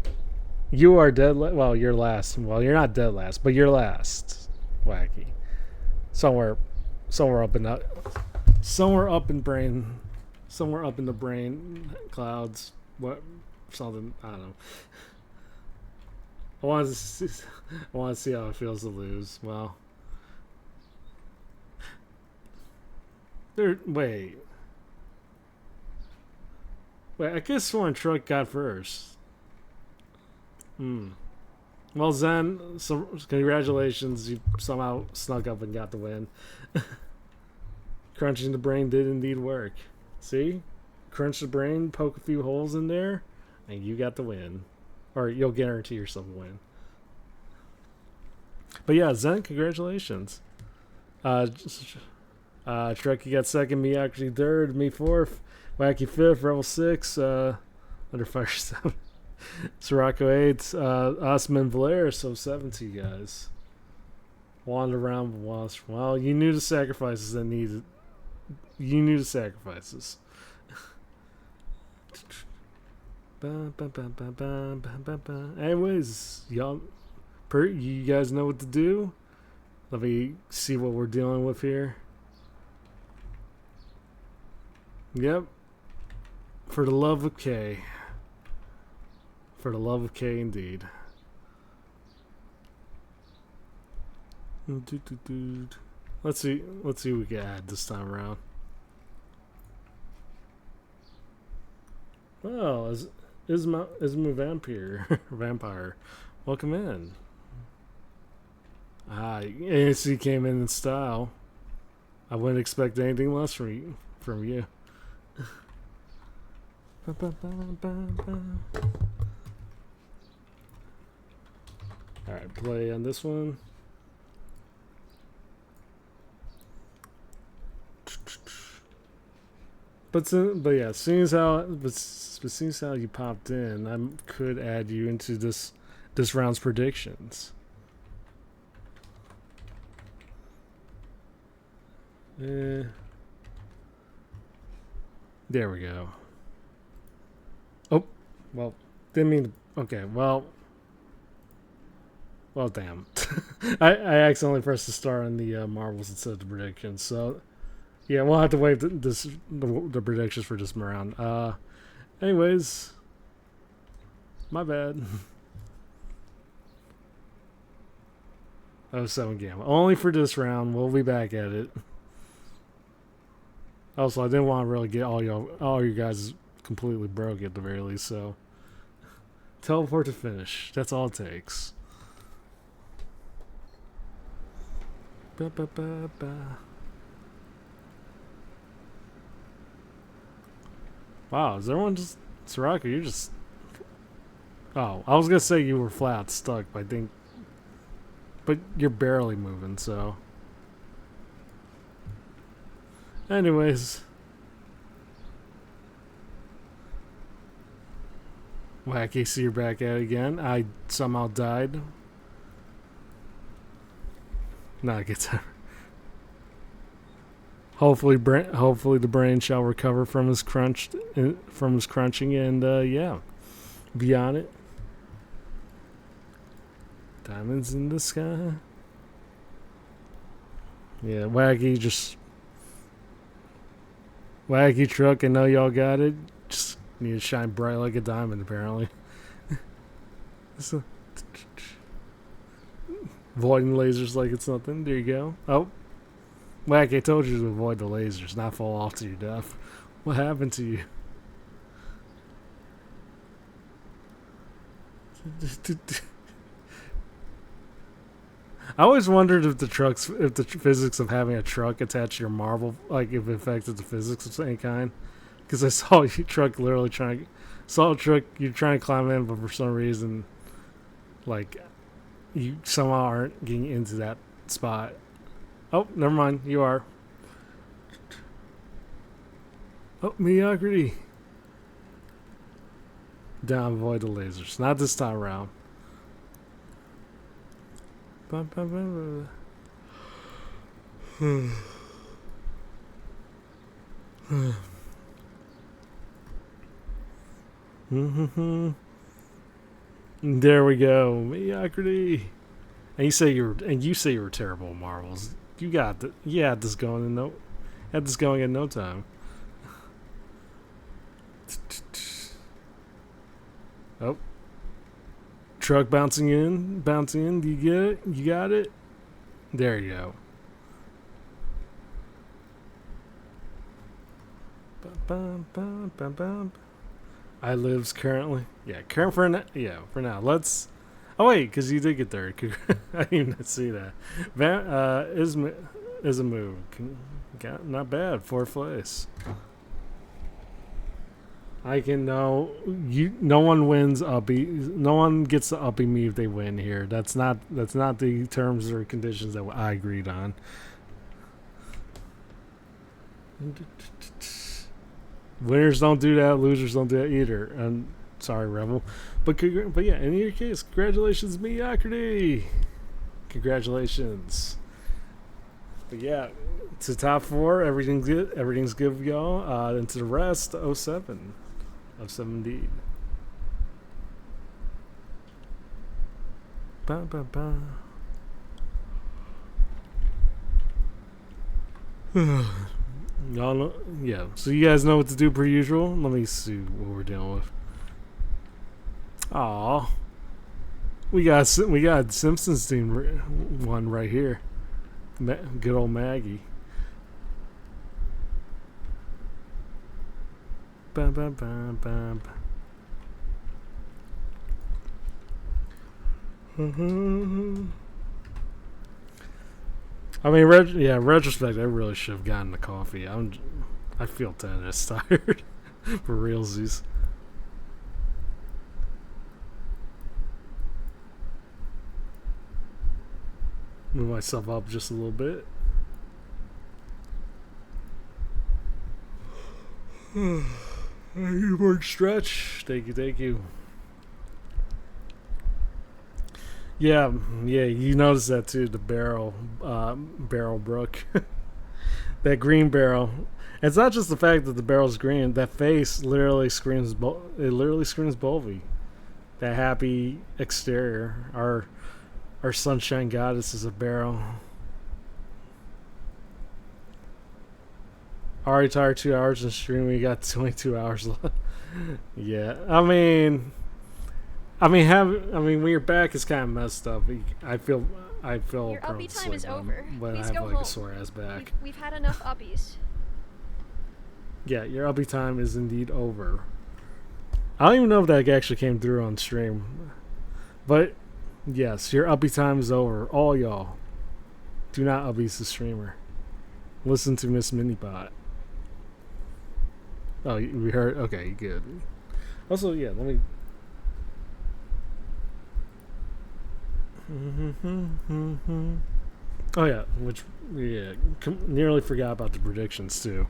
You are dead. Well, you're last. Well, you're not dead last, but you're last. Wacky. Somewhere up in the brain clouds. What? Something. I don't know. I want to see how it feels to lose. Well, wait. I guess one truck got first. Well, Zen, so congratulations. You somehow snuck up and got the win. Crunching the brain did indeed work. See? Crunch the brain, poke a few holes in there, and you got the win. Or you'll guarantee yourself a win. But yeah, Zen, congratulations. Trek, you got second, me actually third, me fourth, Wacky fifth, Rebel 6, Underfire 7, Sirocco 8, Osman Valerius, so 7 to you guys. Wander around, well, you knew the sacrifices that needed. You knew the sacrifices. Anyways, you guys know what to do. Let me see what we're dealing with here. Yep. For the love of K. For the love of K, indeed. Let's see what we can add this time around. Well, Isma Vampire. Welcome in. ANC came in style. I wouldn't expect anything less from you. Alright, play on this one. But yeah, seeing as how you popped in, I could add you into this round's predictions. There we go. Oh, well, didn't mean to, okay, well, damn. I accidentally pressed the star on the marbles instead of the predictions, so yeah, we'll have to wait the predictions for just round. Anyways, my bad. Oh, 7 game. Only for this round. We'll be back at it. Also, I didn't want to really get all you guys completely broke at the very least, so teleport to finish. That's all it takes. Ba, ba, ba, ba. Wow, is everyone just... Soraka, you're just... Oh, I was gonna say you were flat stuck, but I think... But you're barely moving, so... Anyways... Wacky, see you're back at it again. I somehow died. Not a good time. Hopefully the brain shall recover from his crunching, and yeah, be on it. Diamonds in the sky. Yeah, Wacky truck. I know y'all got it. Just need to shine bright like a diamond, apparently. So, avoiding lasers like it's nothing. There you go. Oh. Wack, I told you to avoid the lasers, not fall off to your death. What happened to you? I always wondered if the physics of having a truck attached to your marble, like if it affected the physics of any kind. Because I saw your truck literally you're trying to climb in, but for some reason, like, you somehow aren't getting into that spot. Oh, never mind. You are. Oh, mediocrity. Down, avoid the lasers. Not this time around. There we go. Mediocrity. And you say you were terrible at marbles. You had this going in no time. Oh. Truck bouncing in. Do you get it? You got it? There you go. I lives currently. Yeah, for now. Let's... Oh wait, because you did get there. I didn't even see that. Is a move. Not bad. 4th place. I can know you. No one wins uppy. No one gets to uppy me if they win here. That's not the terms or conditions that I agreed on. Winners don't do that. Losers don't do that either. And sorry, Rebel. But yeah, in your case, congratulations, mediocrity. Congratulations. But yeah, to top 4, everything's good. Everything's good to go. And to the rest, 07 of 7D. Ba ba ba. Y'all know, yeah. So you guys know what to do per usual. Let me see what we're dealing with. Aw, we got Simpsons team one right here. Good old Maggie. Bam, bam, bam, bam. I mean, retrospect, I really should have gotten the coffee. I feel tennis tired for realsies. Move myself up just a little bit. You work stretch. Thank you. Yeah, you noticed that too. The barrel brook, that green barrel. It's not just the fact that the barrel's green. That face literally screams. It literally screams Bolvi. That happy exterior. Our sunshine goddess is a barrel. Already tired 2 hours in stream. We got 22 hours left. Yeah, I mean, when you're back, it's kind of messed up. I feel Your prone uppy to time sleep is when- over. when I Please have go like a home. sore ass back. We've had enough uppies. Yeah, your uppy time is indeed over. I don't even know if that actually came through on stream, but yes, your uppy time is over. All y'all, do not uppies the streamer. Listen to Miss Minibot. Oh, we heard. Okay, good. Also, yeah, let me. Oh yeah, nearly forgot about the predictions too.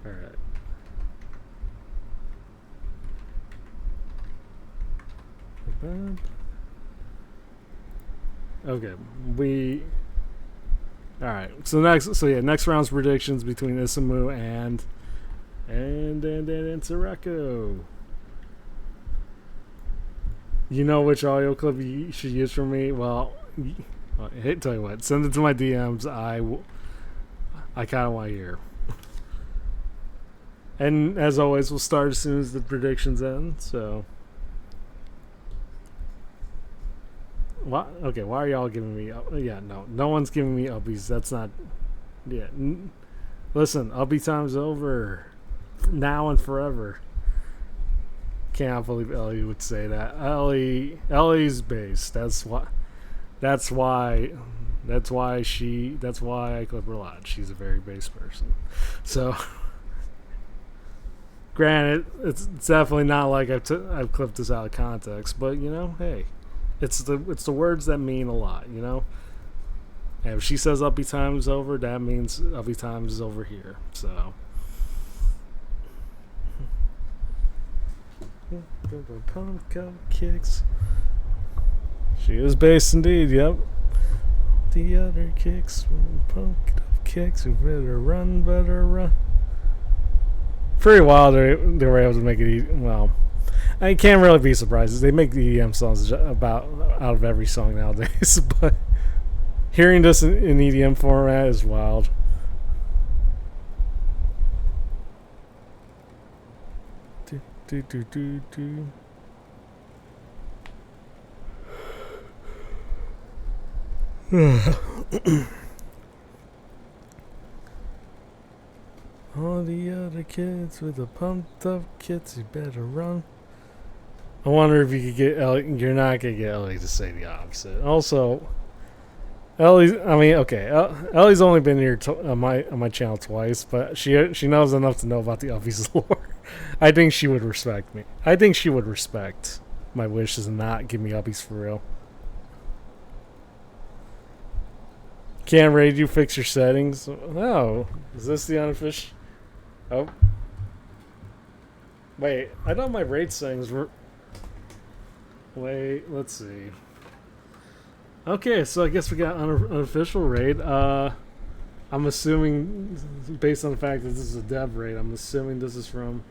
All right. Okay, all right. So next round's predictions between Isamu and Sorako. You know which audio clip you should use for me? Well, hey, tell you what, send it to my DMs. I kind of want to hear. And as always, we'll start as soon as the predictions end. So, what? Okay, why are y'all giving me? Yeah, no one's giving me uppies. That's not. Yeah, listen, uppy time's over, now and forever. Can't believe Ellie would say that. Ellie's base. That's why I clip her a lot. She's a very base person. So, granted, it's definitely not like I've clipped this out of context, but you know, hey, it's the words that mean a lot, you know. And if she says uppy time's over, that means uppy times is over here. So. Pump kicks. She is based indeed, yep. The other kicks, pumped up kicks, better run. Pretty wild they were able to make it well. I can't really be surprised. They make the EDM songs out of every song nowadays, but hearing this in EDM format is wild. Do. All the other kids with the pumped up kits, you better run. I wonder if you could get Ellie. You're not gonna get Ellie to say the opposite. Also, Ellie's only been here on my channel twice, but she knows enough to know about the Uppies lore. I think she would respect me. I think she would respect my wishes and not give me Uppies for real. Can't raid you, fix your settings. Oh, is this the unofficial? Oh, wait. I thought my raid settings were. Wait, let's see. Okay, so I guess we got unofficial raid. I'm assuming, based on the fact that this is a dev raid, I'm assuming this is from.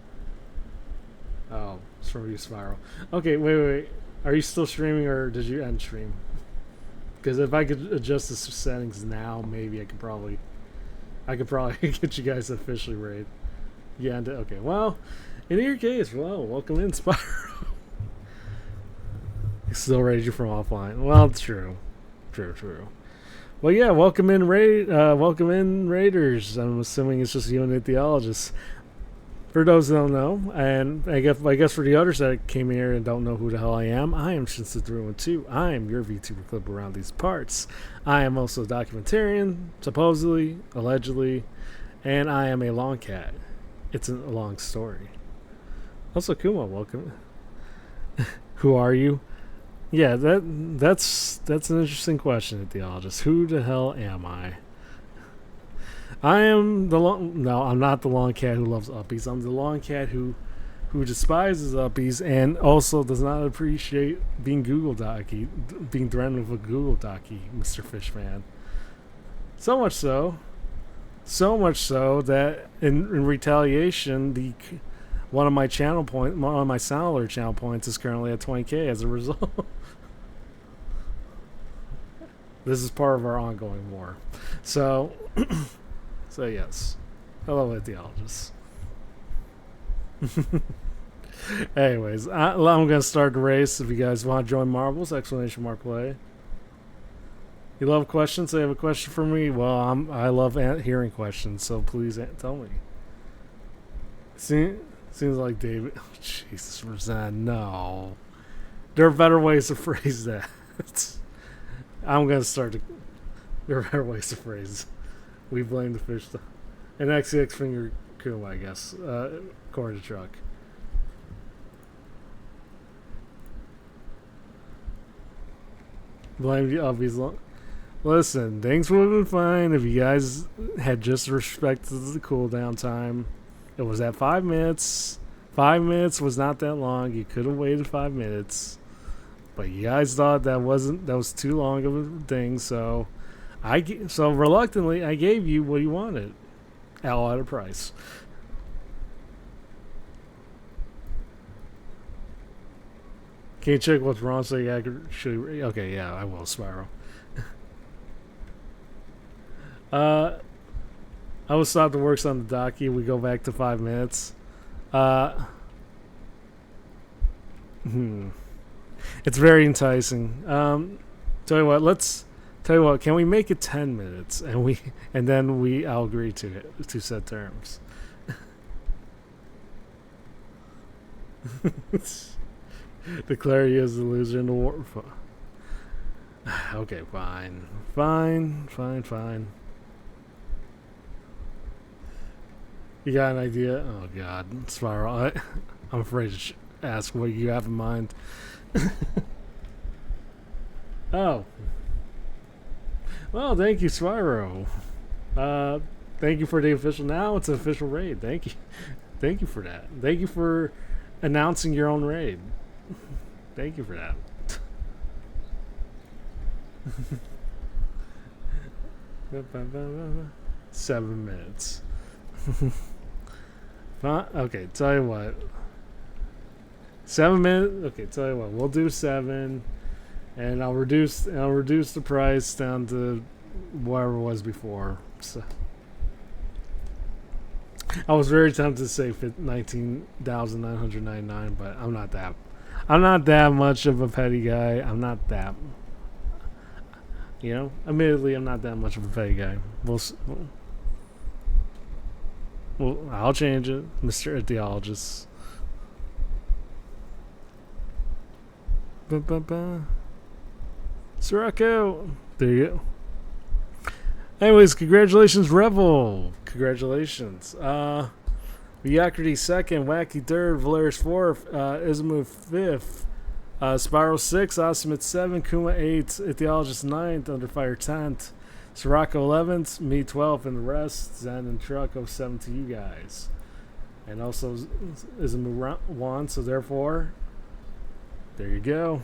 Oh, it's from U-Spiral. Okay, wait. Are you still streaming or did you end stream? Because if I could adjust the settings now, maybe I could probably get you guys officially raid. Yeah, okay. Well, in your case, well, welcome in, Spyro. Still raid you from offline. Well, true. Well, yeah, welcome in raiders. I'm assuming it's just you and the theologist. For those that don't know, and I guess for the others that came here and don't know who the hell I am Shinsu312. I am your VTuber clip around these parts. I am also a documentarian, supposedly, allegedly, and I am a long cat. It's a long story. Also, Kuma, welcome. Who are you? Yeah, that's an interesting question, theologist. Who the hell am I? I am the long. No, I'm not the long cat who loves uppies. I'm the long cat who despises uppies and also does not appreciate being Google Docky, being threatened with a Google Docky, Mr. Fishman. So much so that in retaliation, one of my sound alert channel points is currently at 20K as a result. This is part of our ongoing war. So yes. Hello, ideologists. Anyways, I'm going to start the race. If you guys want to join Marbles, ! Play. You love questions? So you have a question for me? Well, I love hearing questions, so please tell me. Seems like David. Oh, Jesus, Roseanne, no. There are better ways to phrase that. I'm going to start. There are better ways to phrase it. We blame the fish. An XX finger Kuma, I guess. According to Truck. Blame the obvious. Listen, things would have been fine if you guys had just respected the cooldown time. It was at 5 minutes. 5 minutes was not that long. You could have waited 5 minutes. But you guys thought that was too long of a thing, so reluctantly I gave you what you wanted. All at a price. Can you check what's wrong so you actually... Okay, yeah, I will, Spiral. I will stop the works on the docky. We go back to 5 minutes. It's very enticing. Tell you what, can we make it 10 minutes and then I'll agree to it, to set terms. Declare you as the loser in the war. Okay, fine. You got an idea? Oh God, Spiral. I'm afraid to ask what you have in mind. Oh. Well, thank you, Spyro. Thank you for the official. Now it's an official raid. Thank you. Thank you for that. Thank you for announcing your own raid. Thank you for that. 7 minutes. Okay, tell you what. 7 minutes. Okay, tell you what. We'll do 7. And I'll reduce the price down to whatever it was before. So I was very tempted to say 19,999, but I'm not that much of a petty guy. I'm not that. Admittedly, I'm not that much of a petty guy. Well, I'll change it, Mr. Ideologist. Sirocco! There you go. Anyways, congratulations, Revel! Congratulations. Mediocrity 2nd, Wacky 3rd, Valerius 4th, Izumu 5th, Spiral 6, Osmit 7, Kuma 8, Itheologist 9th, Underfire 10th, Sirocco 11th, me 12th, and the rest, Zen and Truck 07 to you guys. And also Izumu 1, so therefore, there you go.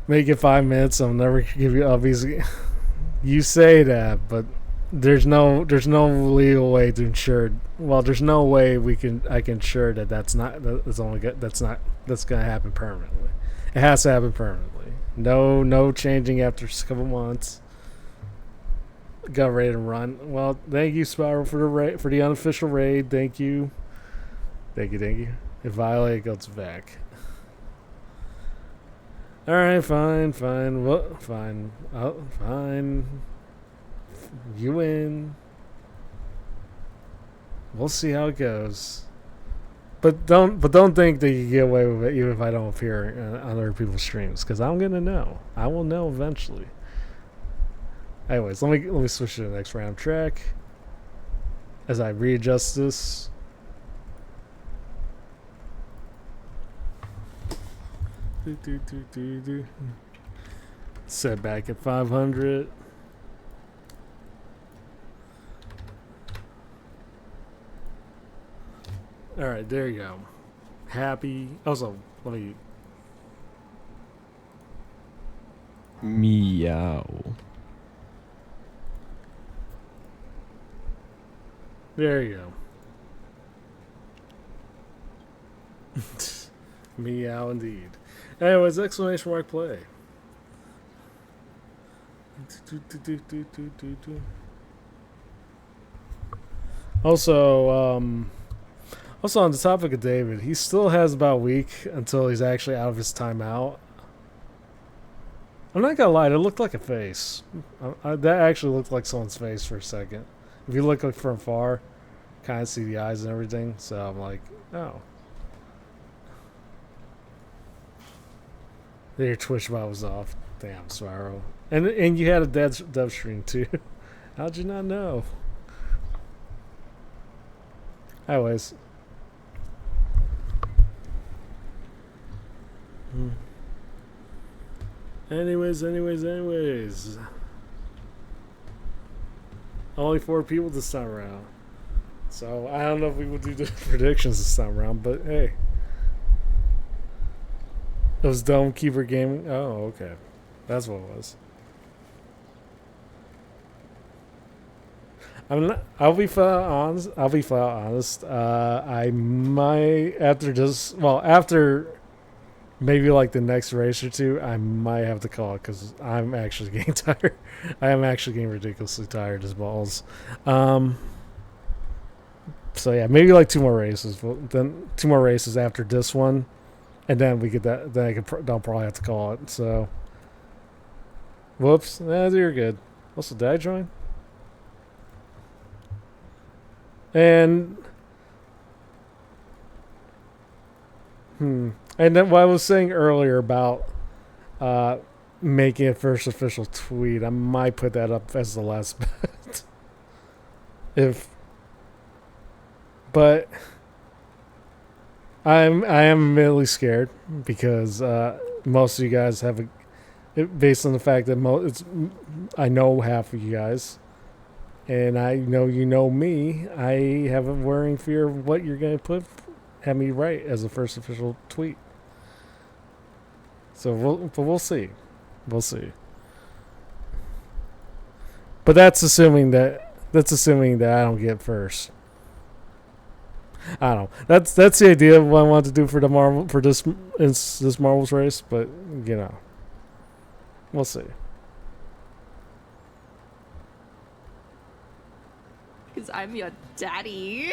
Make it 5 minutes. I'll never give you. Obviously, you say that, but there's no legal way to ensure. Well, there's no way I can ensure that's gonna happen permanently. It has to happen permanently. No changing after a couple months. Got ready to run. Well, thank you, Spiral, for the unofficial raid. Thank you. If Violate goes back. Alright, fine. Well, fine. Oh, fine. You win. We'll see how it goes. But don't think that you get away with it even if I don't appear on other people's streams, because I'm gonna know. I will know eventually. Anyways, let me switch to the next random track as I readjust this. Set back at 500. All right, there you go. Happy. Also, let me. Meow. There you go. Meow indeed. Anyways, exclamation mark play. Also, on the topic of David, he still has about a week until he's actually out of his timeout. I'm not gonna lie, it looked like a face. That actually looked like someone's face for a second. If you look from far, kind of see the eyes and everything. So I'm like, oh. Your Twitch bot was off. Damn, Spyro. And you had a dev stream too. How'd you not know? Anyways. Anyways. Only 4 people this time around. So I don't know if we will do the predictions this time around, but hey. It was Dome Keeper Gaming. Oh, okay. That's what it was. I'll be flat honest. I might after maybe like the next race or two, I might have to call it because I'm actually getting tired. I am actually getting ridiculously tired as balls. So yeah, maybe like 2 more races. Then 2 more races after this one, and then we get that. Then I'll probably have to call it. So, whoops. You're good. Also, did I join? And and then what I was saying earlier about making a first official tweet, I might put that up as the last bet. But I am admittedly scared because most of you guys have based on the fact that I know half of you guys. And I know you know me. I have a worrying fear of what you're going to have me write as a first official tweet. So we'll see. We'll see. But that's assuming that I don't get first. I don't know. That's the idea of what I want to do for this Marvel's race. But we'll see. Because I'm your daddy.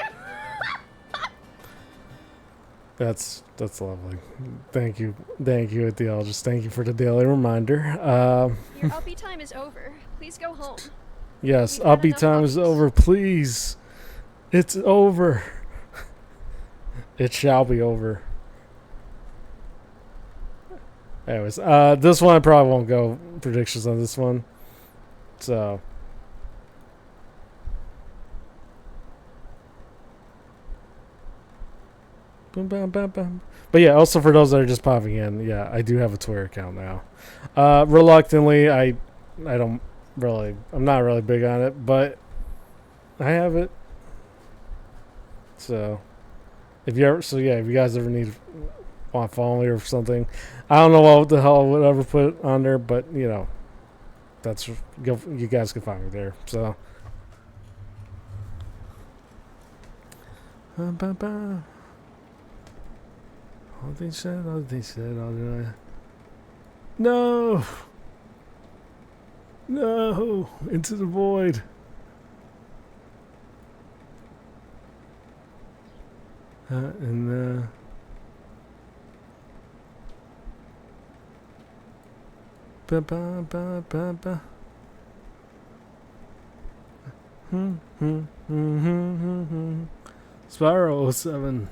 That's lovely. Thank you, Ideologist. Thank you for the daily reminder. Your uppy time is over. Please go home. Yes, We've had uppy enough time is uppies. over. Please, it's over. It shall be over. Anyways, this one I probably won't go predictions on this one. So. But yeah, also for those that are just popping in, yeah, I do have a Twitter account now. Reluctantly, I'm not really big on it, but I have it. So if you guys ever want to follow me or something, I don't know what the hell I would ever put on there, but you guys can find me there. So. All they said, No! No! Into the void! Spiral 07.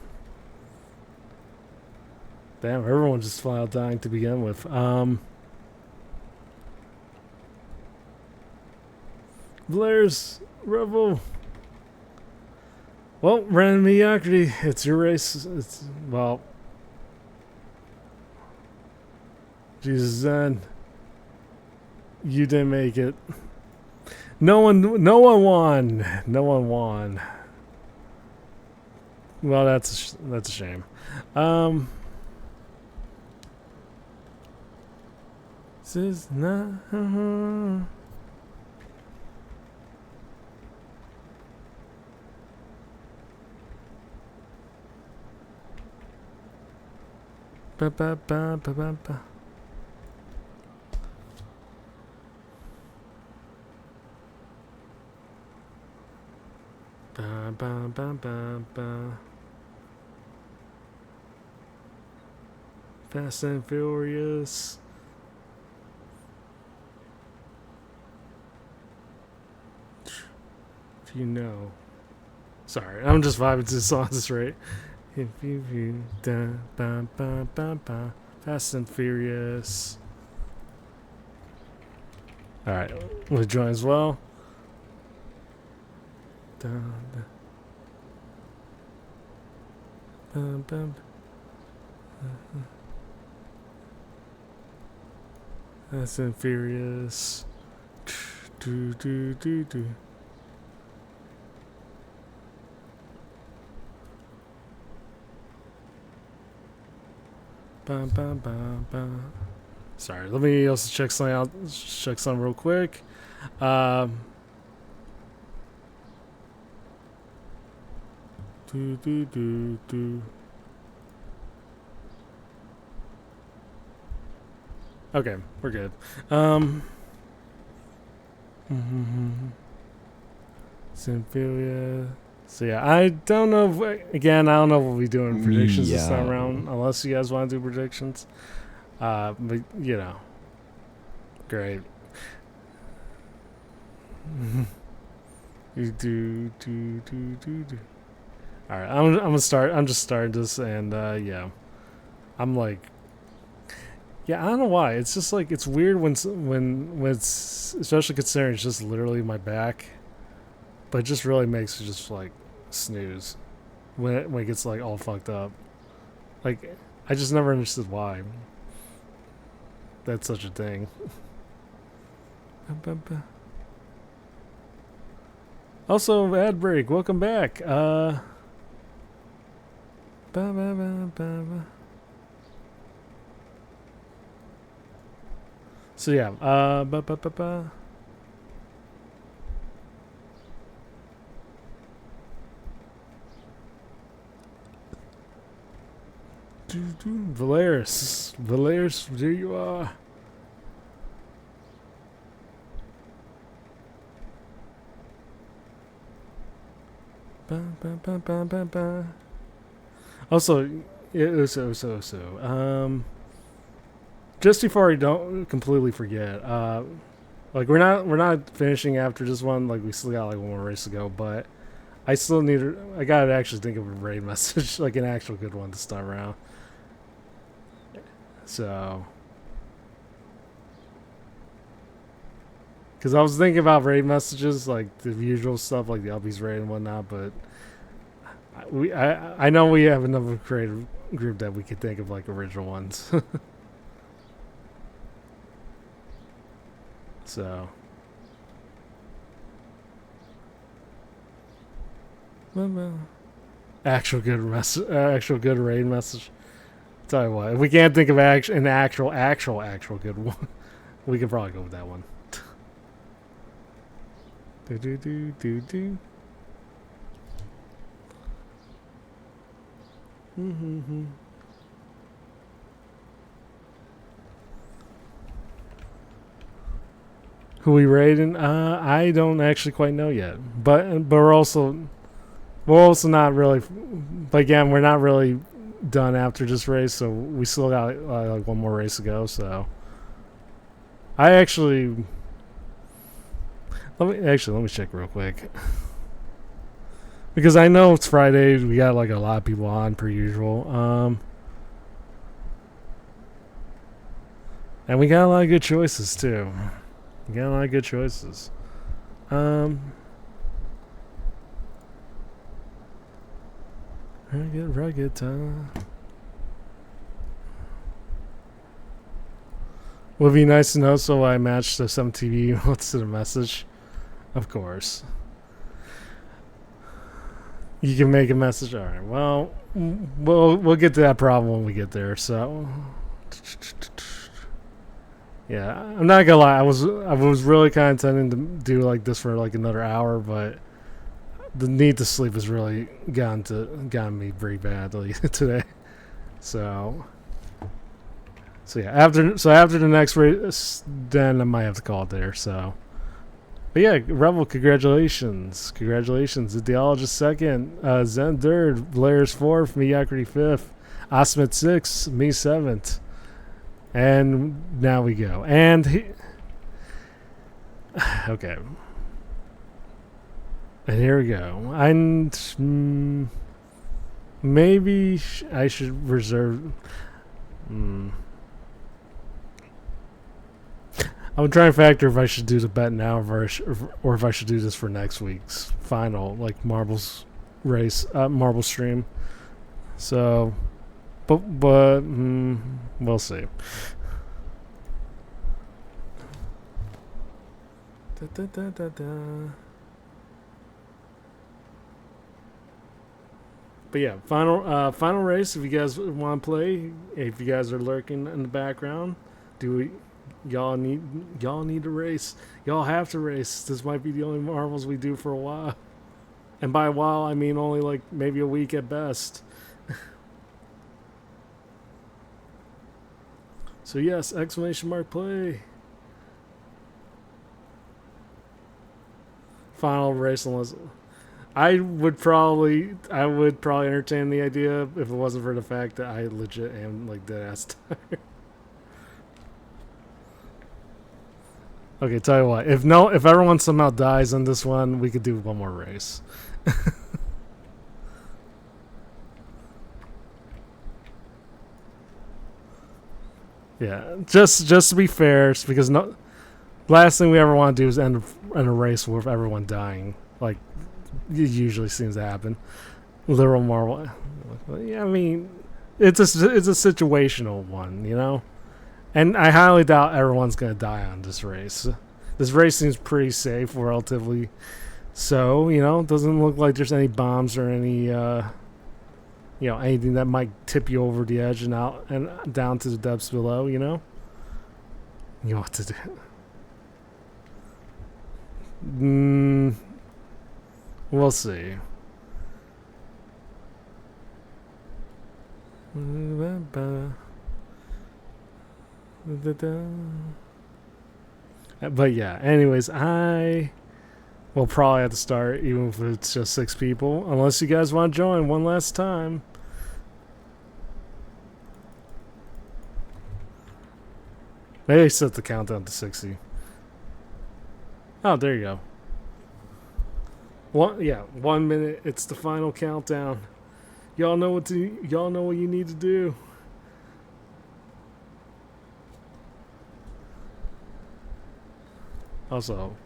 Damn, everyone just flat out dying to begin with. Blair's Revel. Well, Random Mediocrity, it's your race. It's, well, Jesus, Zen, you didn't make it. No one won. No one won. Well, that's a shame. This is not. Ba ba ba ba ba ba. Ba ba ba ba ba. Fast and Furious. If you know. Sorry, I'm just vibing to the songs, right? If you da ba ba ba ba. Fast and Furious. Alright, we'll join as well. Da, da. Ba, ba, ba. Fast and Furious. Do do do do. Bum, bum, bum, bum. Sorry, let me also check something out. Check something real quick. Do do do do. Okay, we're good. Symphilia. So yeah, I don't know if, again, I don't know if we'll be doing predictions this time around, unless you guys want to do predictions. But you know, great. You do. All right, I'm gonna start. I'm just starting this, and yeah, I'm like, yeah, I don't know why. It's just like it's weird when it's, especially considering it's just literally my back. But it just really makes it just like snooze when it gets like all fucked up. Like I just never understood why that's such a thing. Also, ad break. Welcome back. So yeah. Valeris, there you are. Also, just before I don't completely forget, like we're not finishing after this one. Like we still got like one more race to go, but I still I gotta actually think of a raid message, like an actual good one this time around. So, because I was thinking about raid messages, like the usual stuff, like the Ubbies raid and whatnot, but I know we have another creative group that we could think of like original ones. So. Actual good raid message. Tell you what, if we can't think of an actual good one, we could probably go with that one. Do. Who we raiding? I don't actually quite know yet, but we're also not really. But again, we're not really done after this race, so we still got like one more race to go. So I actually, Let me check real quick. Because I know it's Friday, we got like a lot of people on per usual. And we got a lot of good choices too. We got a lot of good choices. Rugged time. Would be nice to know, so I matched the some TV what's to the message. Of course. You can make a message. All right. Well, we'll get to that problem when we get there. So, yeah, I'm not gonna lie. I was really kind of intending to do like this for like another hour, but the need to sleep has really gotten me pretty badly today. So yeah, after the next race, then I might have to call it there. So. But yeah, Rebel, congratulations. Congratulations. Ideologist second, Zen third, Blair's fourth, Mediocrity fifth, Osmond sixth, me seventh. And now we go. And okay. And here we go. And maybe I should reserve. I'm trying to factor if I should do the bet now or if I should do this for next week's final, like marbles race, marble stream. So, but we'll see. But yeah, final race. If you guys want to play, if you guys are lurking in the background, Y'all need to race. Y'all have to race. This might be the only marbles we do for a while. And by a while, I mean only like maybe a week at best. So yes, exclamation mark play. Final race unless I would probably entertain the idea if it wasn't for the fact that I legit am like dead ass tired. Okay, tell you what. If everyone somehow dies on this one, we could do one more race. Yeah, just to be fair, because last thing we ever want to do is end a race with everyone dying. Like it usually seems to happen. Literal Marvel. Yeah, I mean, it's a situational one, you know. And I highly doubt everyone's going to die on this race. This race seems pretty safe, relatively. So, you know, it doesn't look like there's any bombs or any, anything that might tip you over the edge and out and down to the depths below, you know? You know what to do. We'll see. But yeah, anyways, I will probably have to start even if it's just 6 people, unless you guys want to join one last time. Maybe set the countdown to 60. Oh, there you go. 1 minute. It's the final countdown. Y'all know what you need to do. Also,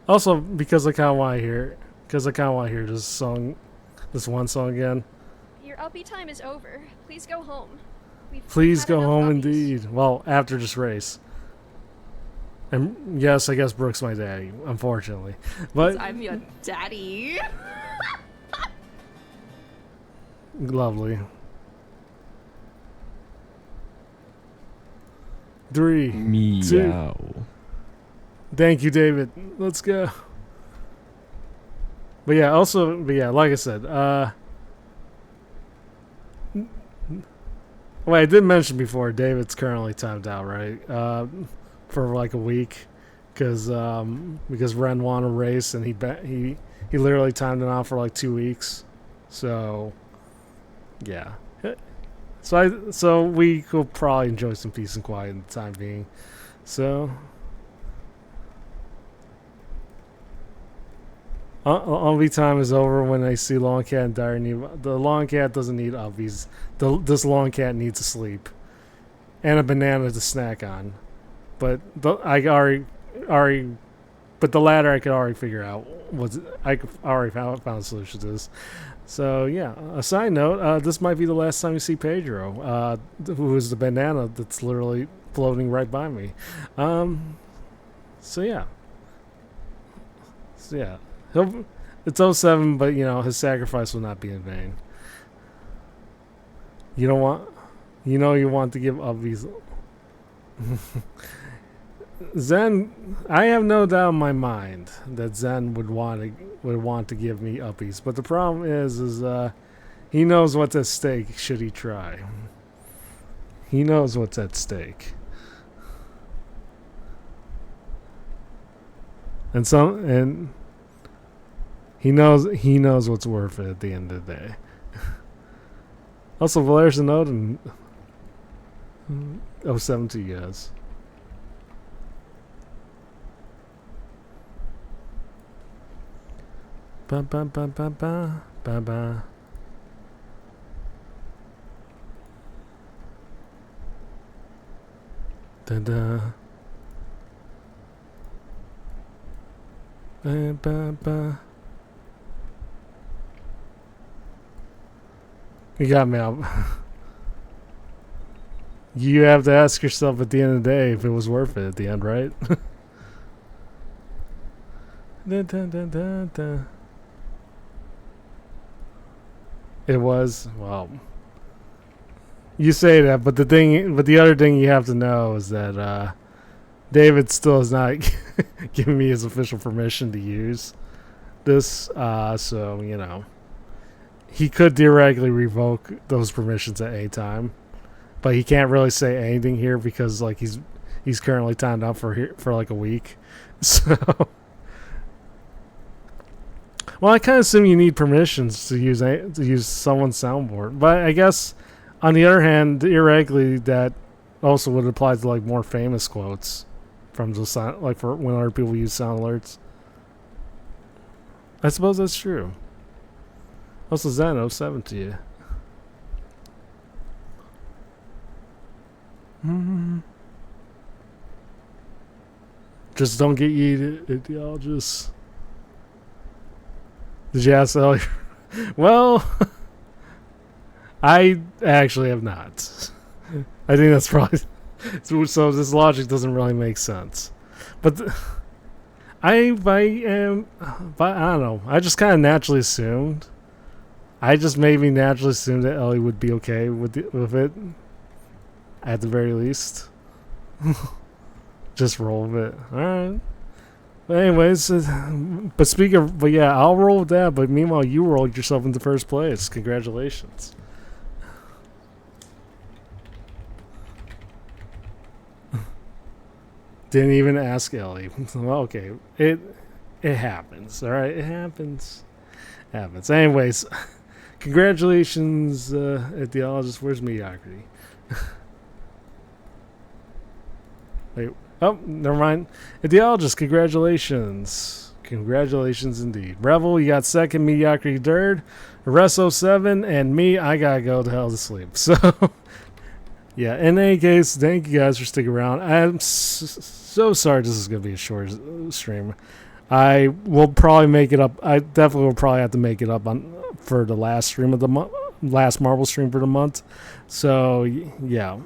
also because I kind of want to hear this one song again. Your uppy time is over. Please go home. Please had go enough home uppies. indeed. Well, after this race. And yes, I guess Brooke's my daddy, unfortunately. But I'm your daddy. lovely. 3, 2. Meow. Thank you, David. Let's go. But yeah, like I said, well, I did mention before, David's currently timed out, right? For like a week, because Ren won a race and he literally timed it out for like 2 weeks. So yeah. So we could probably enjoy some peace and quiet in the time being. So Upbeat time is over when I see Long Cat and dire need. The Long Cat doesn't need Upbeats. This Long Cat needs to sleep and a banana to snack on. But but the latter I could already figure out. I already found a solution to this. So yeah. A side note: this might be the last time you see Pedro, who is the banana that's literally floating right by me. So yeah. It's 07, but his sacrifice will not be in vain. You want to give Upbeats. Zen, I have no doubt in my mind that Zen would want to give me Uppies, but the problem is he knows what's at stake should he try. He knows what's at stake. And he knows what's worth it at the end of the day. Also, Valerius and Odin 07 to you guys. Ba ba ba ba ba ba ba. Da da. Ba ba ba. You got me out. You have to ask yourself at the end of the day if it was worth it at the end, right? Da, da, da, da, da. It was. Well, you say that, but the other thing you have to know is that David still has not given me his official permission to use this. So he could theoretically revoke those permissions at any time, but he can't really say anything here because like he's currently timed out for like a week. So. Well, I kind of assume you need permissions to use someone's soundboard, but I guess on the other hand, theoretically, that also would apply to like more famous quotes from the sound, like for when other people use sound alerts. I suppose that's true. Also, Zen 07 to you. Just don't get yeeted, ideologists. Did you ask Ellie? Well, I actually have not. I think that's probably so. This logic doesn't really make sense. But I don't know. I just kind of naturally assumed. I just maybe naturally assumed that Ellie would be okay with it, at the very least. Just roll with it. All right. But anyways, but yeah, I'll roll with that. But meanwhile, you rolled yourself into first place. Congratulations. Didn't even ask Ellie. Well, okay, it happens. All right, it happens. Anyways, congratulations, ideologist. Where's mediocrity? Wait. Oh, never mind. Ideologist, congratulations. Congratulations indeed. Revel, you got second, mediocrity third, Resto 7, and me, I gotta go to hell to sleep. So, yeah, in any case, thank you guys for sticking around. I'm so sorry this is gonna be a short stream. I will probably make it up. I definitely will probably have to make it up for the last stream of the month, last Marvel stream for the month. So, yeah.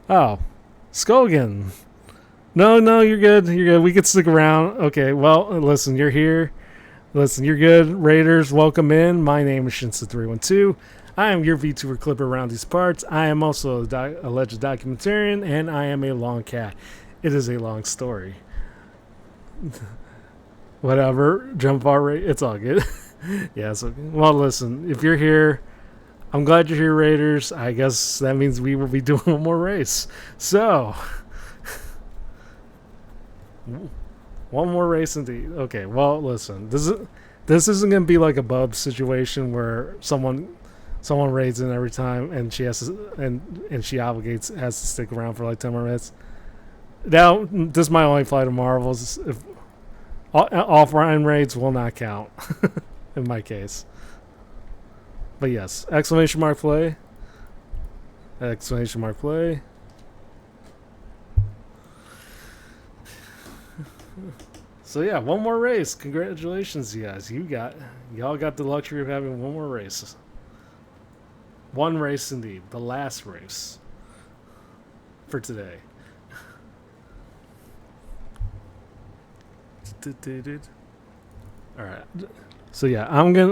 Oh. Skulgan. No, you're good. We can stick around. Okay, well, listen, you're here. Listen, you're good. Raiders, welcome in. My name is Shinsa312. I am your VTuber clipper around these parts. I am also a alleged documentarian, and I am a long cat. It is a long story. Whatever. Jump bar rate. It's all good. Yeah, so, well, listen, if you're here, I'm glad you're here, Raiders. I guess that means we will be doing one more race. So, One more race indeed. Okay, well, listen. This isn't gonna be like a Bub situation where someone raids in every time and she has to, and she has to stick around for like 10 more minutes. Now, this is my only flight of Marvels. If offline raids will not count in my case. But yes, exclamation mark play. Exclamation mark play. So yeah, one more race. Congratulations, you guys. Y'all got the luxury of having one more race. One race indeed. The last race for today. Alright. So yeah,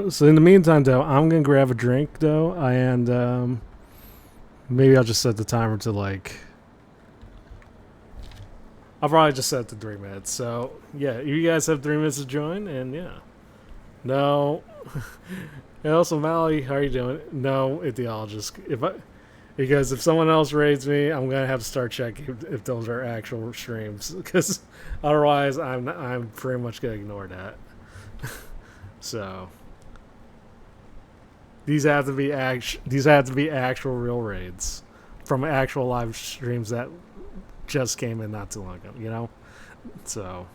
so in the meantime though, I'm gonna grab a drink though, and maybe I'll just set the timer to like, I'll probably just set it to 3 minutes. So yeah, you guys have 3 minutes to join, and yeah. No. And also, Mally, how are you doing? No, ideologist. Because if someone else raids me, I'm gonna have to start checking if those are actual streams, because otherwise, I'm pretty much gonna ignore that. So these have to be actual real raids from actual live streams that just came in not too long ago. You know, so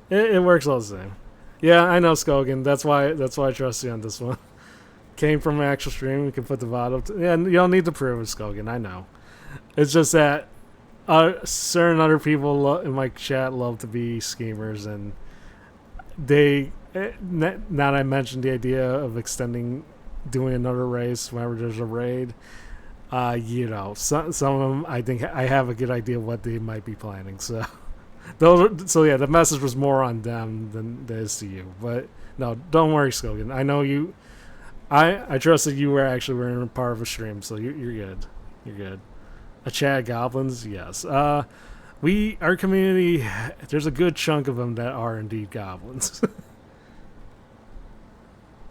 it works all the same. Yeah, I know, Skogan. That's why I trust you on this one. Came from an actual stream. We can put the VOD up. Yeah, you don't need to prove it, Skogan. I know. It's just that certain other people in my chat love to be schemers, and now that I mentioned the idea of doing another race whenever there's a raid, you know, some of them, I think I have a good idea of what they might be planning. So yeah, the message was more on them than it is to you. But no, don't worry, Skogan. I know you. I trust that you were in part of a stream, so you're good. You're good. A Chad Goblins, yes. Our community, there's a good chunk of them that are indeed goblins.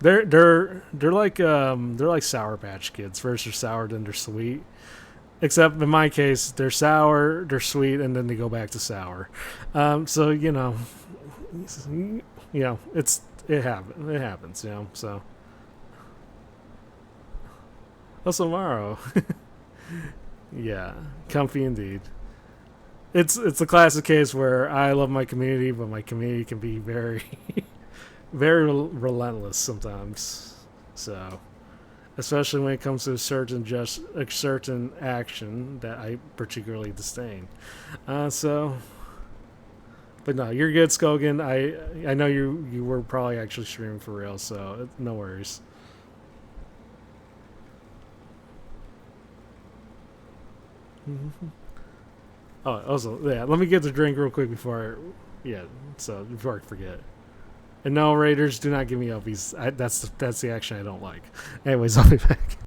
they're like Sour Patch Kids. First they're sour, then they're sweet. Except in my case, they're sour, they're sweet, and then they go back to sour. So you know, it happens. You know, so. Also, Maro. Yeah, comfy indeed. It's a classic case where I love my community, but my community can be very, very relentless sometimes. So, especially when it comes to a certain action that I particularly disdain. But no, you're good, Skogan. I know you were probably actually streaming for real, so no worries. Oh, also, yeah, let me get the drink real quick before I forget. And no, Raiders, do not give me uppies. That's the action I don't like. Anyways, I'll be back.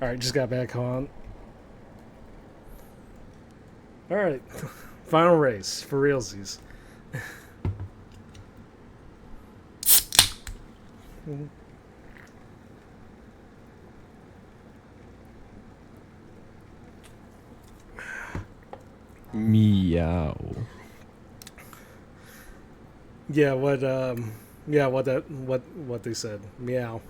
Alright, just got back on. Alright, final race for realsies. Meow. Yeah, what they said. Meow.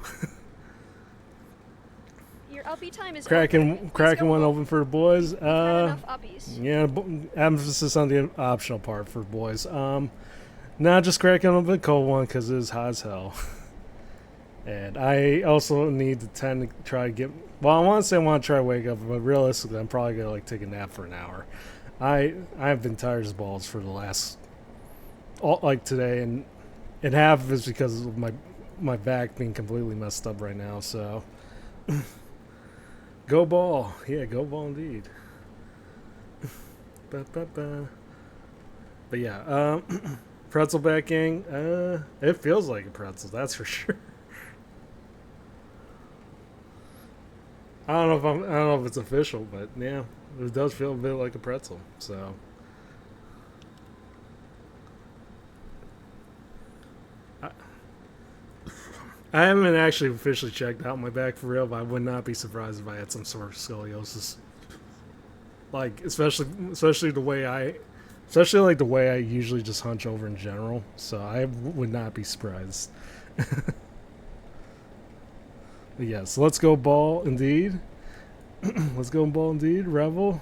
Your uppy time is Cracking over. Please go one home. open for the boys. You've had enough uppies. Yeah, emphasis on the optional part for boys. Now just cracking open a cold one because it is hot as hell. And I also need to tend to try to get Well, I want to say I want to try to wake up, but realistically, I'm probably gonna like take a nap for an hour. I've been tired as balls for the last like today, and half of it's because of my back being completely messed up right now. So, go ball, yeah, go ball indeed. Ba-ba-ba. But yeah, pretzel back gang. It feels like a pretzel, that's for sure. I don't know if it's official, but yeah, it does feel a bit like a pretzel. So. I haven't actually officially checked out my back for real, but I would not be surprised if I had some sort of scoliosis. Like, especially the way I usually just hunch over in general. So I would not be surprised. But yes, let's go ball indeed. Let's go ball indeed, Revel.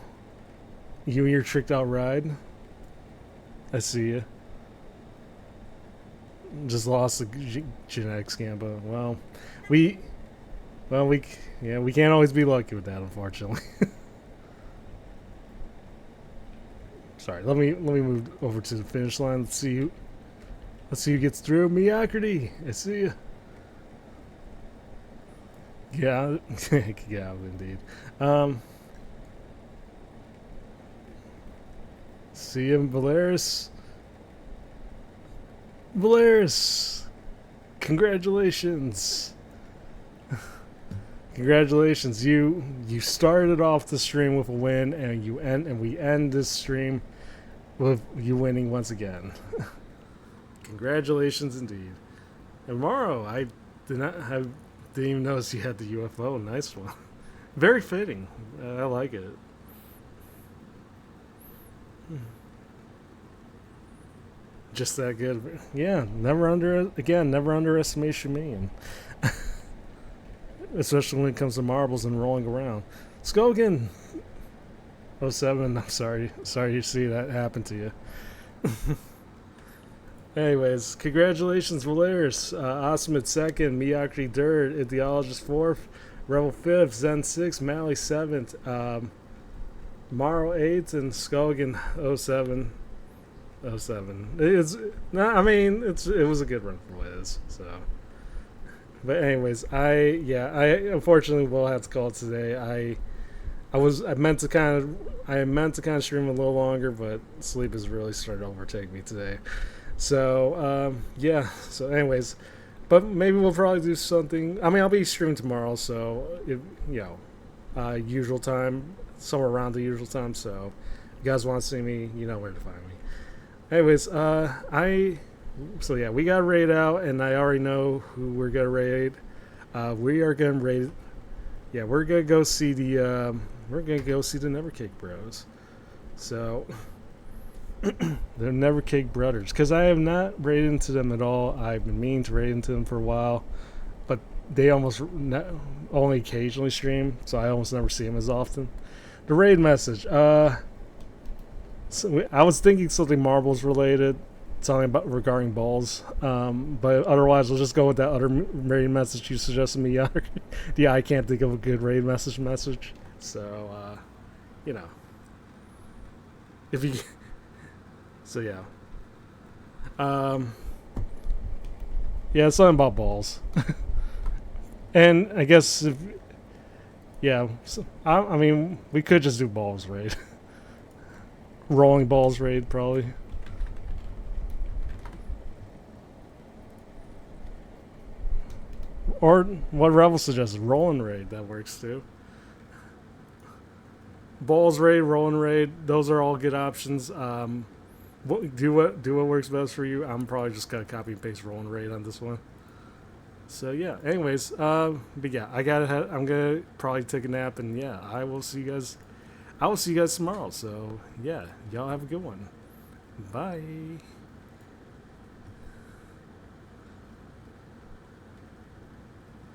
You and your tricked out ride. I see you. Just lost the genetics Gamba. Well, we can't always be lucky with that, unfortunately. Sorry, let me move over to the finish line. Let's see who gets through. Mediocrity, I see you. Yeah, yeah, indeed. See you, Valeris. Valeris, congratulations. Congratulations, you started off the stream with a win, and we end this stream with you winning once again. Congratulations indeed. And Morrow, I didn't even notice you had the UFO. Nice one. Very fitting. I like it. Just that good. Yeah, never underestimate Shaman. Especially when it comes to marbles and rolling around. Skogan 07, I'm sorry to see that happen to you. Anyways, congratulations, Valeris. Awesome at 2nd, Mediocrity Dirt, Ideologist 4th, Rebel 5th, Zen 6th, Mally 7th, Morrow 8th, and Skogan 07. 07. It was a good run for Wiz. So, but anyways, I unfortunately will have to call it today. I meant to kind of stream a little longer, but sleep has really started to overtake me today. So yeah. So anyways, but maybe we'll probably do something. I mean, I'll be streaming tomorrow, so usual time, somewhere around the usual time. So, if you guys want to see me, you know where to find me. Anyways, we got raid out, and I already know who we're gonna raid. We are gonna raid. Yeah, we're gonna go see the Nevercake Bros. So they're Nevercake Brothers, because I have not raided into them at all. I've been meaning to raid into them for a while, but they only occasionally stream, so I almost never see them as often. The raid message. So I was thinking something marbles related, something regarding balls, but otherwise we'll just go with that other raid message you suggested me. Yeah, I can't think of a good raid message. So, if you, so yeah, yeah, it's something about balls, and I guess I mean we could just do balls raid. Rolling balls raid, probably. Or what Revel suggested, rolling raid, that works too. Balls raid, rolling raid, those are all good options. Do what works best for you. I'm probably just gonna copy and paste rolling raid on this one. So yeah. Anyways, but yeah, I'm gonna probably take a nap, and yeah, I will see you guys tomorrow. So yeah, y'all have a good one. Bye.